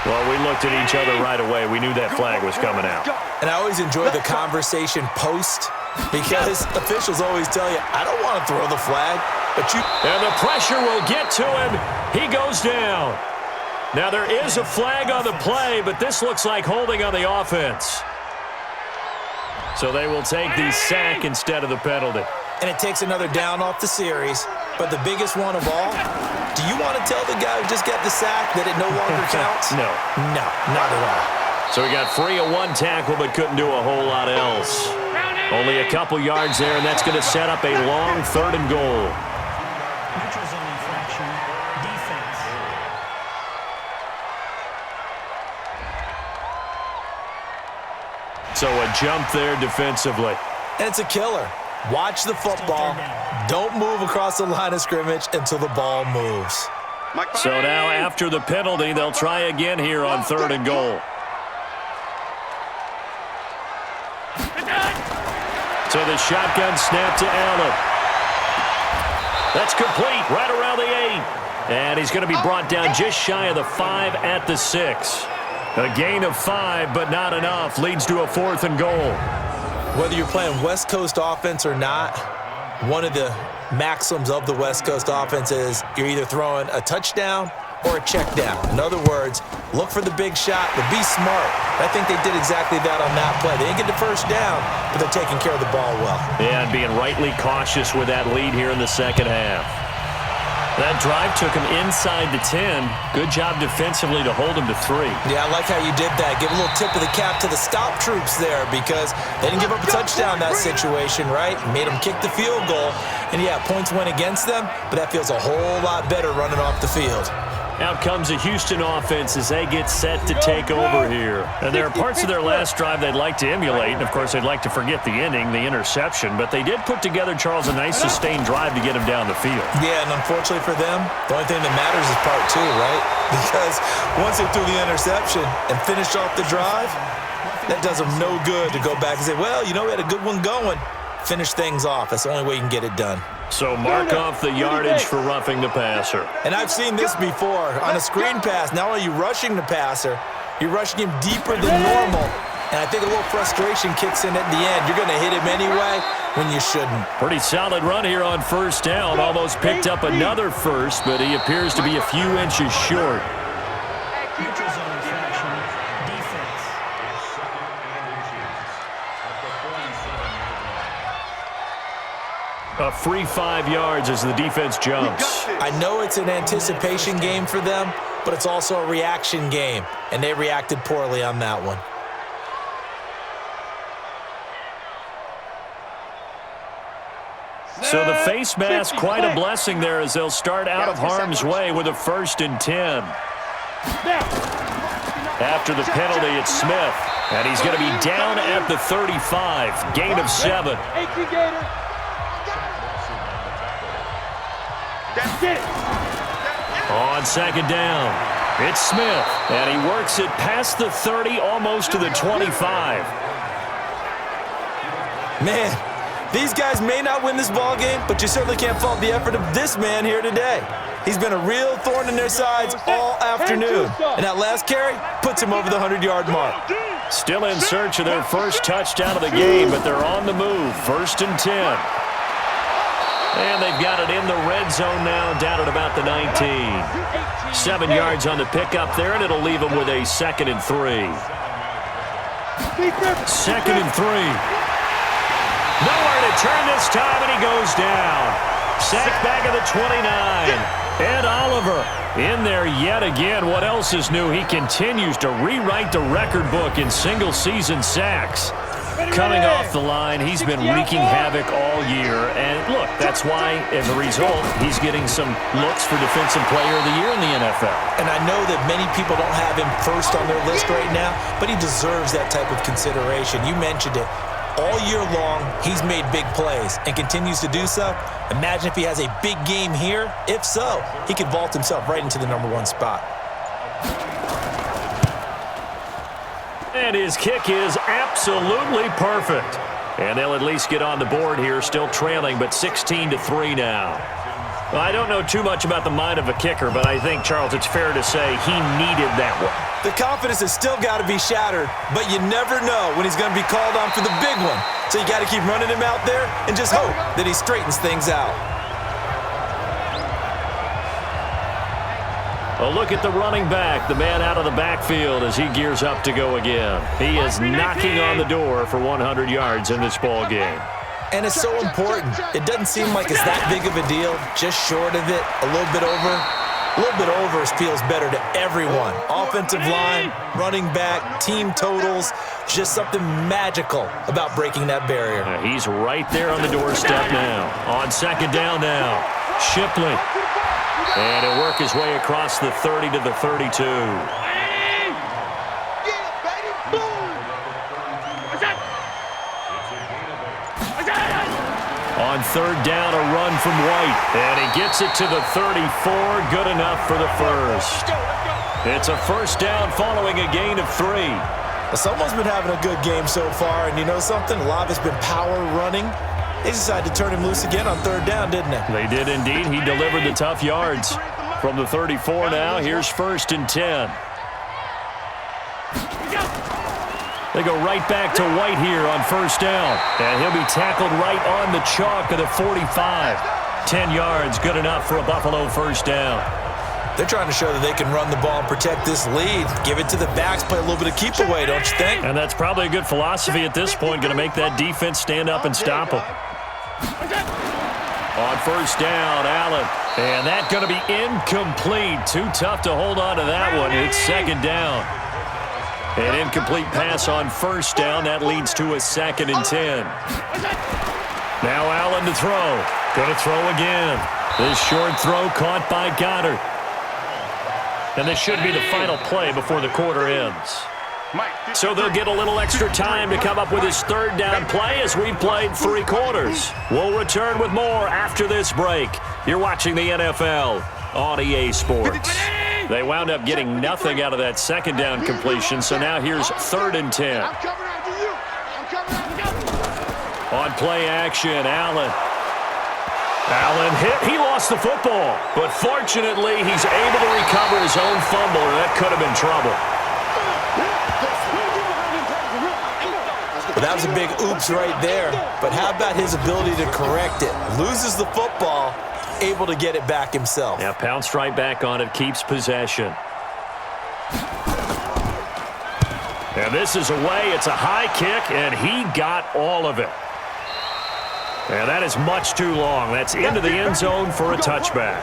Well, we looked at each other right away. We knew that flag was coming out. And I always enjoy the conversation post because officials always tell you, I don't want to throw the flag, but you... And the pressure will get to him. He goes down. Now, there is a flag on the play, but this looks like holding on the offense. So they will take the sack instead of the penalty. And it takes another down off the series. But the biggest one of all, do you want to tell the guy who just got the sack that it no longer counts? No. No, not at all. So he got free of 1 tackle but couldn't do a whole lot else. Only a couple yards there, and that's going to set up a long 3rd and goal. Neutral zone infraction. Defense. So a jump there defensively. And it's a killer. Watch the football. Don't move across the line of scrimmage until the ball moves. So now after the penalty, they'll try again here on 3rd and goal. So the shotgun snap to Allen. That's complete right around the 8. And he's going to be brought down just shy of the 5 at the 6. A gain of 5, but not enough. Leads to a 4th and goal. Whether you're playing West Coast offense or not, one of the maxims of the West Coast offense is you're either throwing a touchdown or a check down. In other words, look for the big shot, but be smart. I think they did exactly that on that play. They didn't get the first down, but they're taking care of the ball well. Yeah, and being rightly cautious with that lead here in the second half. That drive took him inside the 10. Good job defensively to hold him to 3. Yeah, I like how you did that. Give a little tip of the cap to the stop troops there because they didn't give up a touchdown in that situation, right? Made them kick the field goal. And, yeah, points went against them, but that feels a whole lot better running off the field. Out comes the Houston offense as they get set to take over here. And there are parts of their last drive they'd like to emulate. And, of course, they'd like to forget the inning, the interception. But they did put together, Charles, a nice sustained drive to get him down the field. Yeah, and unfortunately for them, the only thing that matters is part 2, right? Because once they threw the interception and finished off the drive, that does them no good to go back and say, well, you know, we had a good one going. Finish things off. That's the only way you can get it done. So mark off the yardage for roughing the passer. And I've seen this before. On a screen pass, not only are you rushing the passer, you're rushing him deeper than normal. And I think a little frustration kicks in at the end. You're going to hit him anyway when you shouldn't. Pretty solid run here on 1st down. Almost picked up another first, but he appears to be a few inches short. Neutral zone infraction. Defense. A free 5 yards as the defense jumps. I know it's an anticipation game for them, but it's also a reaction game, and they reacted poorly on that one. So the face mask, quite a blessing there as they'll start out of harm's way with a 1st and 10. After the penalty, it's Smith, and he's going to be down at the 35, gain of 7. On 2nd down, it's Smith, and he works it past the 30, almost to the 25. Man, these guys may not win this ball game, but you certainly can't fault the effort of this man here today. He's been a real thorn in their sides all afternoon, and that last carry puts him over the 100-yard mark. Still in search of their first touchdown of the game, but they're on the move, 1st and 10. And they've got it in the red zone now, down at about the 19. 7 yards on the pickup there, and it'll leave them with a 2nd and 3. 2nd and 3. Nowhere to turn this time, and he goes down. Sacked back at the 29. Ed Oliver in there yet again. What else is new? He continues to rewrite the record book in single-season sacks. Coming off the line, he's been wreaking havoc all year. And, look, that's why, as a result, he's getting some looks for Defensive Player of the Year in the NFL. And I know that many people don't have him first on their list right now, but he deserves that type of consideration. You mentioned it. All year long, he's made big plays and continues to do so. Imagine if he has a big game here. If so, he could vault himself right into the #1 spot. And his kick is absolutely perfect. And they'll at least get on the board here, still trailing, but 16-3 now. Well, I don't know too much about the mind of a kicker, but I think, Charles, it's fair to say he needed that one. The confidence has still got to be shattered, but you never know when he's going to be called on for the big one. So you got to keep running him out there and just hope that he straightens things out. Well, look at the running back, the man out of the backfield as he gears up to go again. He is knocking on the door for 100 yards in this ball game. And it's so important. It doesn't seem like it's that big of a deal, just short of it, a little bit over. A little bit over feels better to everyone. Offensive line, running back, team totals, just something magical about breaking that barrier. He's right there on the doorstep now. On 2nd down now, Shipley. And he'll work his way across the 30 to the 32. On third down, a run from White. And he gets it to the 34. Good enough for the first. It's a first down following a gain of 3. Well, someone's been having a good game so far, and you know something? A lot of it's been power running. They decided to turn him loose again on third down, didn't they? They did indeed. He delivered the tough yards. From the 34 now, here's 1st and 10. They go right back to White here on first down. And he'll be tackled right on the chalk of the 45. 10 yards, good enough for a Buffalo first down. They're trying to show that they can run the ball and protect this lead. Give it to the backs, play a little bit of keep away, don't you think? And that's probably a good philosophy at this point, going to make that defense stand up and stop them. On first down, Allen. And that's going to be incomplete. Too tough to hold on to that one. It's second down. An incomplete pass on first down. That leads to a 2nd and 10. Now Allen to throw. Going to throw again. This short throw caught by Goddard. And this should be the final play before the quarter ends. So they'll get a little extra time to come up with his third down play as we've played 3 quarters. We'll return with more after this break. You're watching the NFL on EA Sports. They wound up getting nothing out of that second down completion, so now here's 3rd and 10. On play action, Allen. Allen hit. He lost the football, but fortunately he's able to recover his own fumble, or that could have been trouble. Well, that was a big oops right there, but how about his ability to correct it? Loses the football, able to get it back himself. Yeah, pounced right back on it, keeps possession. And this is away. It's a high kick, and he got all of it. And that is much too long. That's into the end zone for a touchback.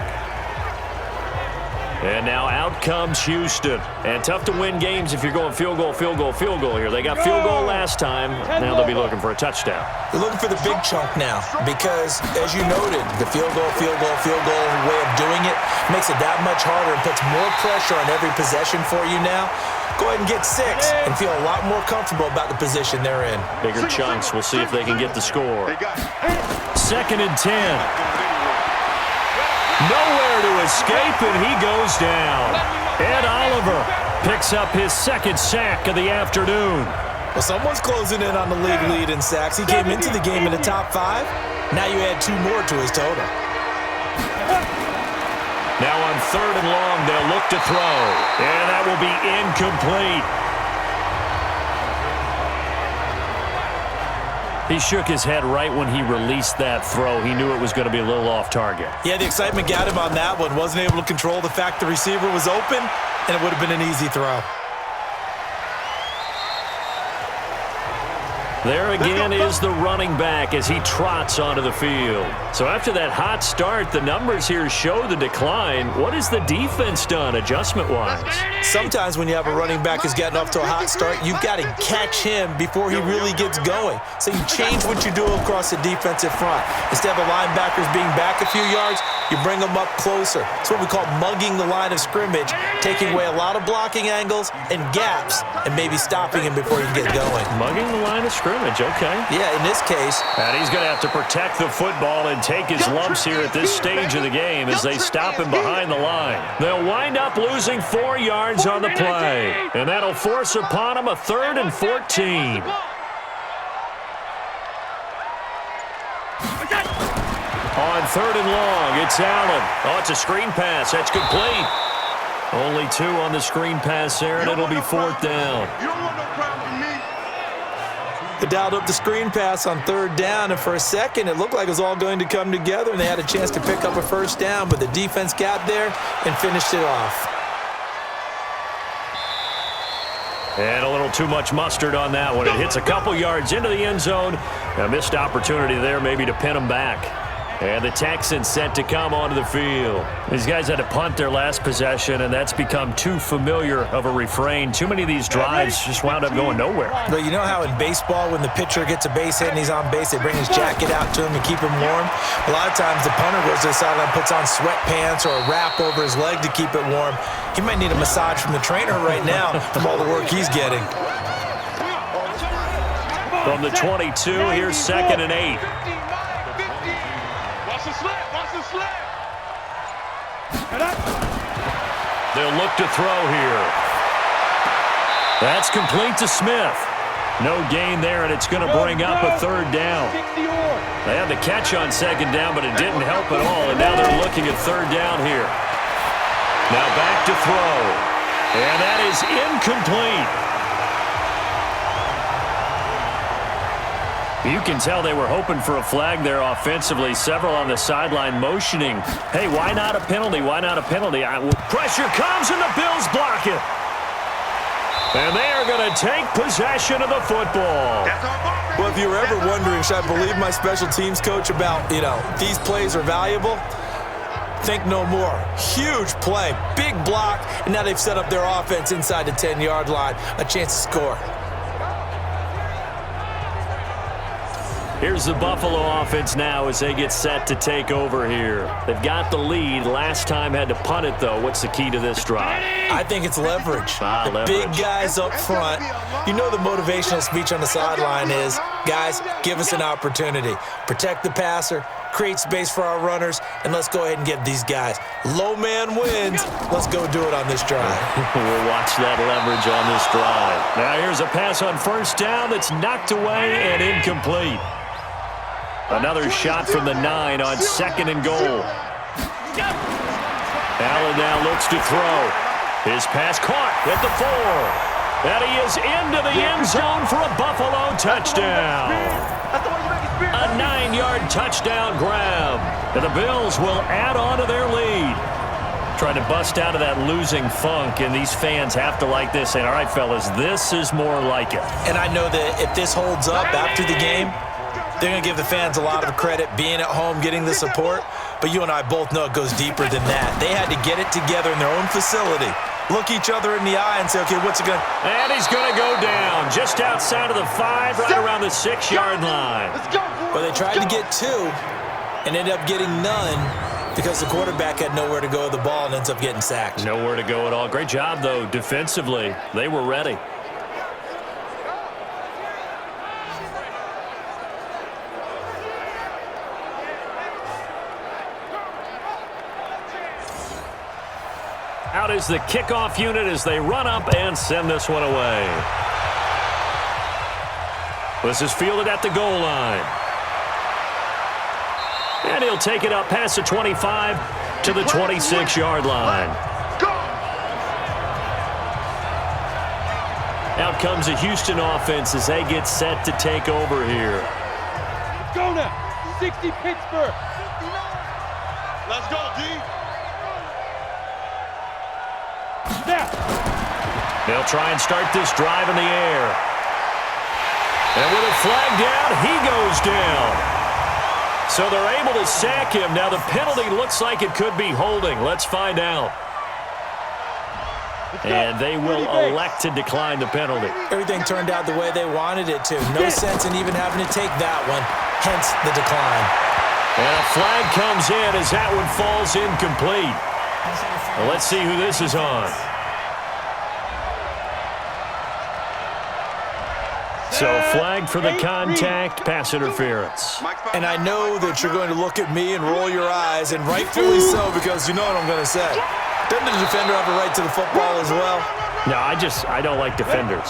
And now out comes Houston. And tough to win games if you're going field goal, field goal, field goal here. They got field goal last time. Now they'll be looking for a touchdown. They're looking for the big chunk now because, as you noted, the field goal way of doing it makes it that much harder and puts more pressure on every possession for you now. Go ahead and get 6 and feel a lot more comfortable about the position they're in. Bigger chunks. We'll see if they can get the score. 2nd and 10. Nowhere to escape, and he goes down. Ed Oliver picks up his 2nd sack of the afternoon. Well, someone's closing in on the league lead in sacks. He came into the game in the top 5. Now you add 2 more to his total. Now on 3rd and long, they'll look to throw. And that will be incomplete. He shook his head right when he released that throw. He knew it was going to be a little off target. Yeah, the excitement got him on that one. Wasn't able to control the fact the receiver was open, and it would have been an easy throw. There again is the running back as he trots onto the field. So after that hot start, the numbers here show the decline. What has the defense done adjustment-wise? Sometimes when you have a running back who's gotten off to a hot start, you've got to catch him before he really gets going. So you change what you do across the defensive front. Instead of the linebackers being back a few yards, you bring them up closer. It's what we call mugging the line of scrimmage, taking away a lot of blocking angles and gaps and maybe stopping him before you get going. Mugging the line of scrimmage, okay. Yeah, in this case. And he's going to have to protect the football and take his lumps here at this stage of the game as they stop him behind the line. They'll wind up losing 4 yards on the play. And that'll force upon him a 3rd and 14. On 3rd and long, it's Allen. Oh, it's a screen pass. That's complete. Only 2 on the screen pass there, and it'll be 4th down. They dialed up the screen pass on 3rd down, and for a second, it looked like it was all going to come together, and they had a chance to pick up a first down, but the defense got there and finished it off. And a little too much mustard on that one. It hits a couple yards into the end zone. A missed opportunity there maybe to pin him back. And the Texans set to come onto the field. These guys had to punt their last possession, and that's become too familiar of a refrain. Too many of these drives just wound up going nowhere. But you know how in baseball, when the pitcher gets a base hit and he's on base, they bring his jacket out to him to keep him warm? A lot of times the punter goes to the sideline, puts on sweatpants or a wrap over his leg to keep it warm. He might need a massage from the trainer right now from all the work he's getting. From the 22, here's 2nd and 8. the slip. Watch the slip. They'll look to throw here. That's complete to Smith. No gain there, and it's going to bring up a third down. They had the catch on second down, but it didn't help at all, and now they're looking at third down here. Now back to throw, and that is incomplete. You can tell they were hoping for a flag there offensively. Several on the sideline motioning. Hey, why not a penalty? Why not a penalty? Pressure comes, and the Bills block it. And they are going to take possession of the football. Well, if you were ever wondering, should I believe my special teams coach about, these plays are valuable? Think no more. Huge play, big block, and now they've set up their offense inside the 10-yard line. A chance to score. Here's the Buffalo offense now as they get set to take over here. They've got the lead. Last time had to punt it, though. What's the key to this drive? I think it's leverage. Leverage. Big guys up front. You know the motivational speech on the sideline is, guys, give us an opportunity. Protect the passer, create space for our runners, and let's go ahead and get these guys. Low man wins. Let's go do it on this drive. We'll watch that leverage on this drive. Now here's a pass on first down that's knocked away and incomplete. Another shot from the 9 on second and goal. Allen now looks to throw. His pass caught at the 4. And he is into the end zone for a Buffalo touchdown. A 9-yard touchdown grab. And the Bills will add on to their lead. Trying to bust out of that losing funk, and these fans have to like this. Saying, all right, fellas, this is more like it. And I know that if this holds up after the game, they're going to give the fans a lot of credit being at home, getting the support. But you and I both know it goes deeper than that. They had to get it together in their own facility, look each other in the eye and say, okay, what's it going to... And he's going to go down just outside of the 5, right around the 6-yard line. Well, they tried to get 2 and ended up getting none because the quarterback had nowhere to go with the ball and ends up getting sacked. Nowhere to go at all. Great job, though, defensively. They were ready. Out is the kickoff unit as they run up and send this one away. This is fielded at the goal line. And he'll take it up past the 25 to the 26-yard line. Out comes the Houston offense as they get set to take over here. Go now. 60 Pittsburgh. Let's go, D. They'll try and start this drive in the air. And with a flag down, he goes down. So they're able to sack him. Now the penalty looks like it could be holding. Let's find out. And they will elect to decline the penalty. Everything turned out the way they wanted it to. No sense in even having to take that one, hence the decline. And a flag comes in as that one falls incomplete. Well, let's see who this is on. So flag for the contact, pass interference. And I know that you're going to look at me and roll your eyes, and rightfully so, because you know what I'm going to say. Doesn't the defender have a right to the football as well? No, I don't like defenders.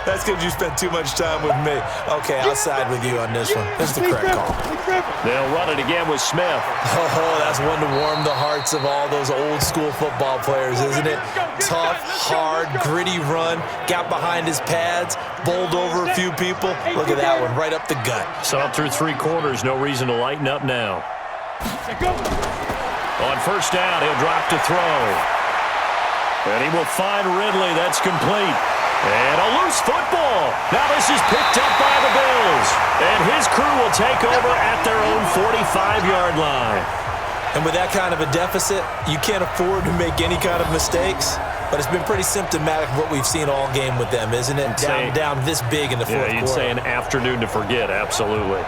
That's because you spent too much time with me. Okay, I'll side with you on this one. This is the correct call. They'll run it again with Smith. Oh, that's one to warm the hearts of all those old school football players, isn't it? Tough, hard, gritty run. Got behind his pads, bowled over a few people. Look at that one, right up the gut. So up through 3 quarters, no reason to lighten up now. On first down, he'll drop to throw. And he will find Ridley. That's complete. And a loose football. Now this is picked up by the Bills. And his crew will take over at their own 45-yard line. And with that kind of a deficit, you can't afford to make any kind of mistakes. But it's been pretty symptomatic of what we've seen all game with them, isn't it? Down this big in the fourth quarter. Yeah, you'd say an afternoon to forget, absolutely.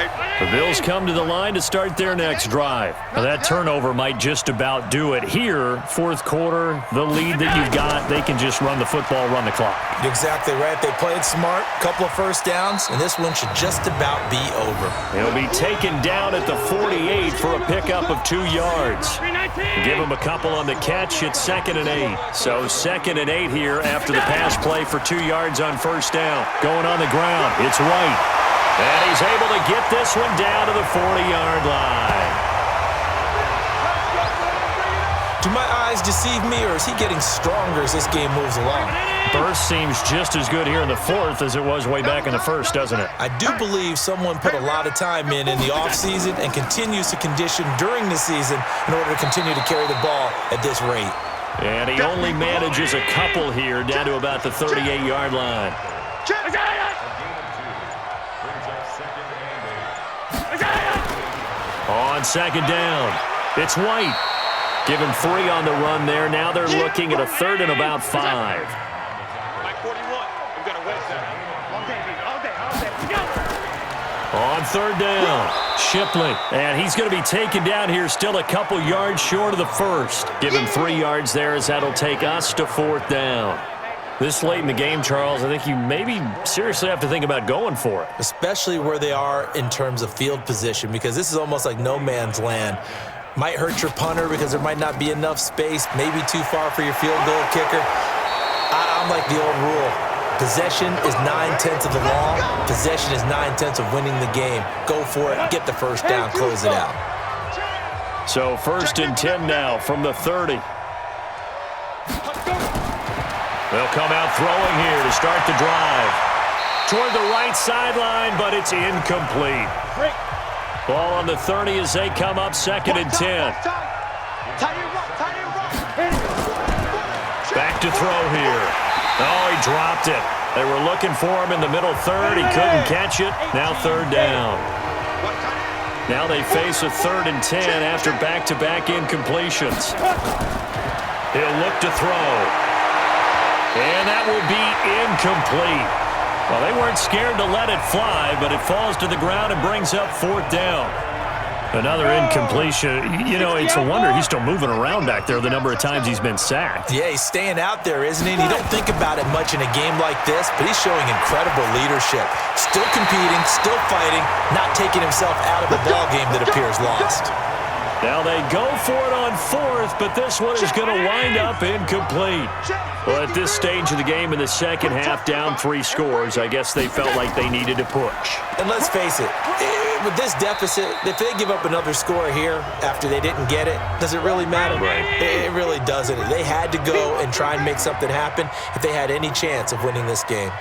Hey, The Bills come to the line to start their next drive. Now, that turnover might just about do it. Here, fourth quarter, the lead that you've got, they can just run the football, run the clock. Exactly right. They played smart, couple of first downs, and this one should just about be over. He'll be taken down at the 48 for a pickup of 2 yards. Give him a couple on the catch. It's 2nd and 8. So 2nd and 8 here after the pass play for 2 yards on first down. Going on the ground, it's White. And he's able to get this one down to the 40-yard line. Do my eyes deceive me, or is he getting stronger as this game moves along? Burst seems just as good here in the fourth as it was way back in the first, doesn't it? I do believe someone put a lot of time in the offseason and continues to condition during the season in order to continue to carry the ball at this rate. And he only manages a couple here down to about the 38-yard line. On second down, it's White. Give him 3 on the run there. Now they're looking at a 3rd and about 5. On 3rd down, Shipley. And he's going to be taken down here, still a couple yards short of the first. Give him 3 yards there as that'll take us to 4th down. This late in the game, Charles, I think you maybe seriously have to think about going for it. Especially where they are in terms of field position, because this is almost like no man's land. Might hurt your punter because there might not be enough space, maybe too far for your field goal kicker. I'm like the old rule. Possession is 9/10 of the law. Possession is 9/10 of winning the game. Go for it, get the first down, close it out. So 1st and 10 now from the 30. They'll come out throwing here to start the drive. Toward the right sideline, but it's incomplete. Ball on the 30 as they come up 2nd and 10. Back to throw here. Oh, he dropped it. They were looking for him in the middle 3rd. He couldn't catch it. Now 3rd down. Now they face a 3rd and 10 after back-to-back incompletions. He'll look to throw. And that will be incomplete. Well, they weren't scared to let it fly, but it falls to the ground and brings up 4th down. Another incompletion. You know, it's a wonder he's still moving around back there the number of times he's been sacked. Yeah, he's staying out there, isn't he? You don't think about it much in a game like this, but he's showing incredible leadership. Still competing, still fighting, not taking himself out of a ball game that appears lost. Now they go for it on 4th, but this one is going to wind up incomplete. Well, at this stage of the game in the second half, down 3 scores, I guess they felt like they needed to push. And let's face it, with this deficit, if they give up another score here after they didn't get it, does it really matter? Right. It really doesn't. They had to go and try and make something happen if they had any chance of winning this game.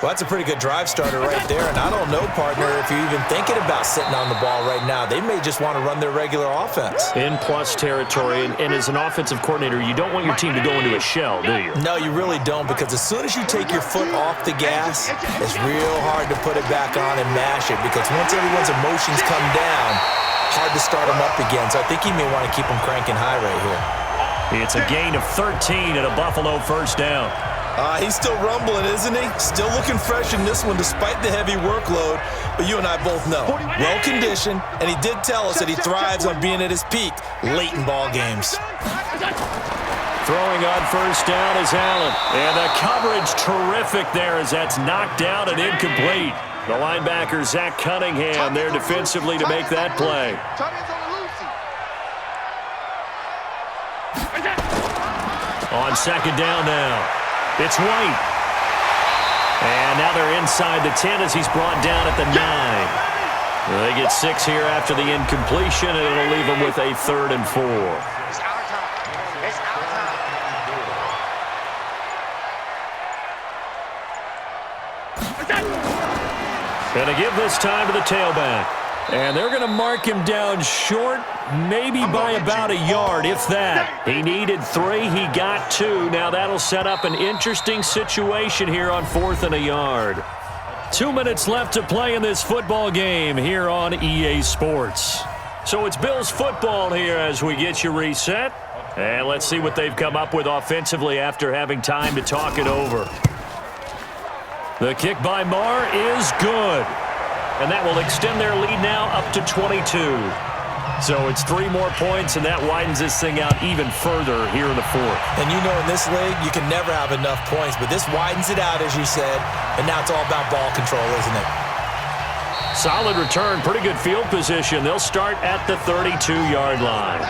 Well, that's a pretty good drive starter right there, and I don't know, partner, if you're even thinking about sitting on the ball right now. They may just want to run their regular offense. In plus territory, and as an offensive coordinator, you don't want your team to go into a shell, do you? No, you really don't, because as soon as you take your foot off the gas, it's real hard to put it back on and mash it, because once everyone's emotions come down, hard to start them up again. So I think you may want to keep them cranking high right here. It's a gain of 13 at a Buffalo first down. He's still rumbling, isn't he? Still looking fresh in this one despite the heavy workload. But you and I both know, well-conditioned, and he did tell us that he thrives on being at his peak late in ball games. Throwing on first down is Allen. And the coverage terrific there as that's knocked down and incomplete. The linebacker, Zach Cunningham, there defensively to make that play. On second down now, it's White. And now they're inside the 10 as he's brought down at the 9. They get 6 here after the incompletion, and it'll leave them with a 3rd and 4. Gonna give this time to the tailback. And they're going to mark him down short, maybe by about a yard, if that. He needed 3. He got 2. Now that'll set up an interesting situation here on 4th and a yard. 2 minutes left to play in this football game here on EA Sports. So it's Bills football here as we get you reset. And let's see what they've come up with offensively after having time to talk it over. The kick by Marr is good. and that will extend their lead now up to 22. So it's 3 more points, and that widens this thing out even further here in the fourth. And you know in this league, you can never have enough points, but this widens it out, as you said, and now it's all about ball control, isn't it? Solid return, pretty good field position. They'll start at the 32-yard line.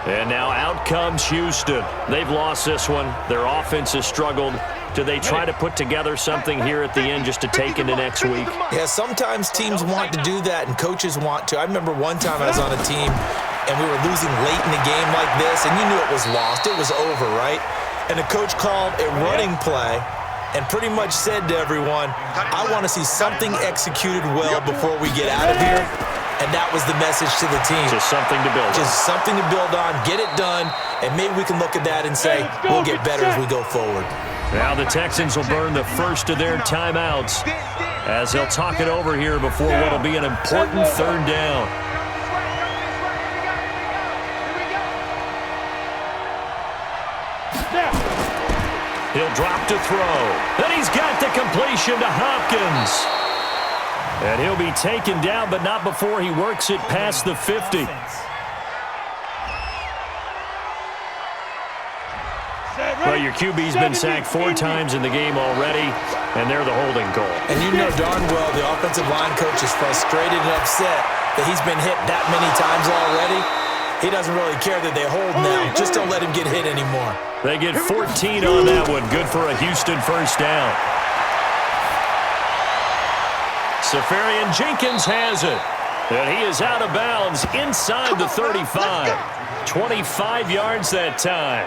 And now out comes Houston. They've lost this one. Their offense has struggled. Do they try to put together something here at the end just to take into next week? Yeah, sometimes teams want to do that and coaches want to. I remember one time I was on a team and we were losing late in a game like this, and you knew it was lost. It was over, right? And the coach called a running play and pretty much said to everyone, I want to see something executed well before we get out of here. And that was the message to the team. Just something to build on. Just something to build on, get it done, and maybe we can look at that and say, we'll get better as we go forward. Now the Texans will burn the first of their timeouts as they'll talk it over here before what will be an important third down. He'll drop to throw. Then he's got the completion to Hopkins. And he'll be taken down, but not before he works it past the 50. Well, your QB's been sacked 4 times in the game already, and they're the holding goal. And you know darn well the offensive line coach is frustrated and upset that he's been hit that many times already. He doesn't really care that they hold now. Just don't let him get hit anymore. They get 14 on that one. Good for a Houston first down. Safarian Jenkins has it. And he is out of bounds inside the 35. 25 yards that time.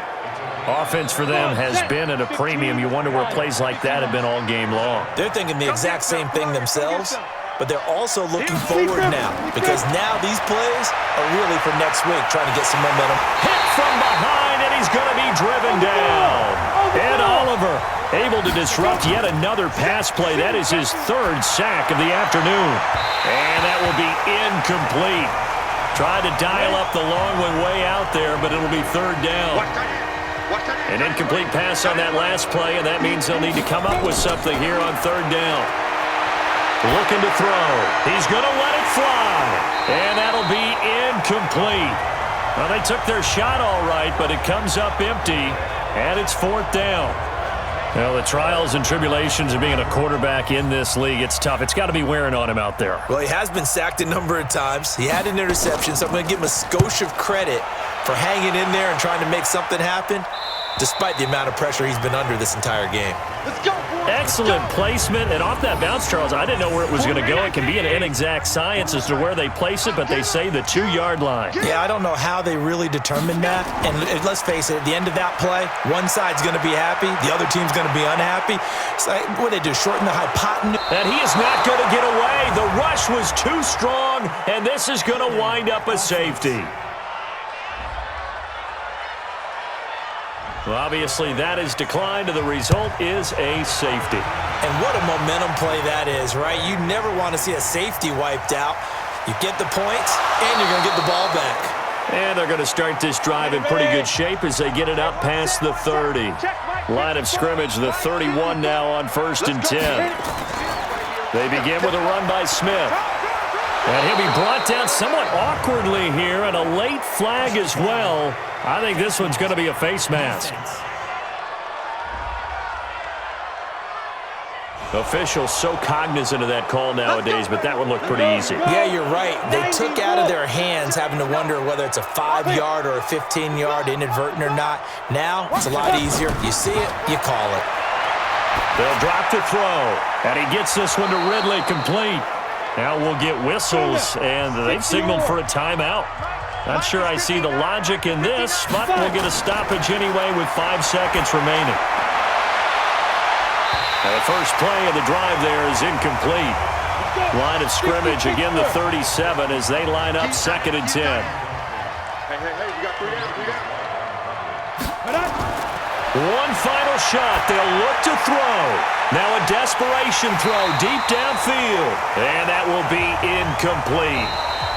Offense for them has been at a premium. You wonder where plays like that have been all game long. They're thinking the exact same thing themselves, but they're also looking forward now because now these plays are really for next week, trying to get some momentum. Hit from behind, and he's going to be driven down. Ed Oliver able to disrupt yet another pass play. That is his 3rd sack of the afternoon. And that will be incomplete. Tried to dial up the long one way out there, but it'll be 3rd down. An incomplete pass on that last play, and that means they'll need to come up with something here on 3rd down. Looking to throw. He's going to let it fly. And that'll be incomplete. Well, they took their shot all right, but it comes up empty, and it's 4th down. Well, the trials and tribulations of being a quarterback in this league, it's tough. It's got to be wearing on him out there. Well, he has been sacked a number of times. He had an interception, so I'm going to give him a skosh of credit for hanging in there and trying to make something happen, despite the amount of pressure he's been under this entire game. Let's go, boys. Excellent placement, and off that bounce, Charles, I didn't know where it was going to go. It can be an inexact science as to where they place it, but they say the 2-yard line. Yeah, I don't know how they really determined that. And let's face it, at the end of that play, one side's going to be happy, the other team's going to be unhappy. So what they do, shorten the hypotenuse. And he is not going to get away. The rush was too strong, and this is going to wind up a safety. Well, obviously, that is declined, and the result is a safety. And what a momentum play that is, right? You never want to see a safety wiped out. You get the points, and you're going to get the ball back. And they're going to start this drive in pretty good shape as they get it up past the 30. Line of scrimmage, the 31 now on 1st and 10. They begin with a run by Smith. And he'll be brought down somewhat awkwardly here, and a late flag as well. I think this one's going to be a face mask. Officials so cognizant of that call nowadays, but that one looked pretty easy. Yeah, you're right. They took out of their hands having to wonder whether it's a 5-yard or a 15-yard, inadvertent or not. Now, it's a lot easier. You see it, you call it. They'll drop the throw, and he gets this one to Ridley complete. Now we'll get whistles, and they've signaled for a timeout. Not sure I see the logic in this, but we'll get a stoppage anyway with 5 seconds remaining. And the first play of the drive there is incomplete. Line of scrimmage, again the 37 as they line up 2nd and 10. Hey, we got 3 down. One final shot. They'll look to throw. Now a desperation throw deep downfield. And that will be incomplete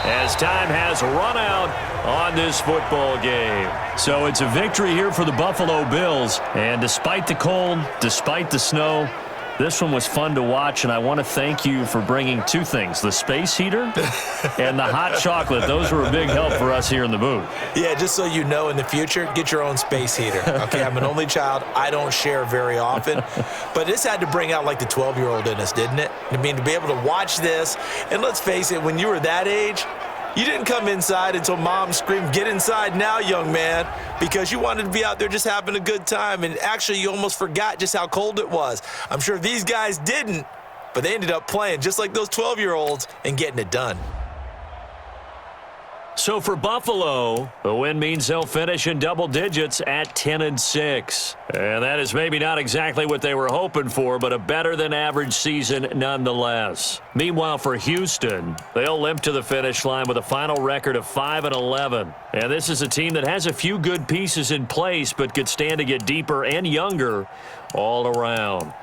as time has run out on this football game. So it's a victory here for the Buffalo Bills. And despite the cold, despite the snow, This one was fun to watch, and I want to thank you for bringing two things, the space heater and the hot chocolate. Those were a big help for us here in the booth. Yeah, just so you know, in the future, get your own space heater. Okay, I'm an only child. I don't share very often. But this had to bring out, like, the 12-year-old in us, didn't it? I mean, to be able to watch this, and let's face it, when you were that age, you didn't come inside until Mom screamed, "Get inside now, young man," because you wanted to be out there just having a good time, and actually you almost forgot just how cold it was. I'm sure these guys didn't, but they ended up playing just like those 12-year-olds and getting it done. So for Buffalo, the win means they'll finish in double digits at 10-6. And that is maybe not exactly what they were hoping for, but a better-than-average season nonetheless. Meanwhile, for Houston, they'll limp to the finish line with a final record of 5-11. And this is a team that has a few good pieces in place, but could stand to get deeper and younger all around.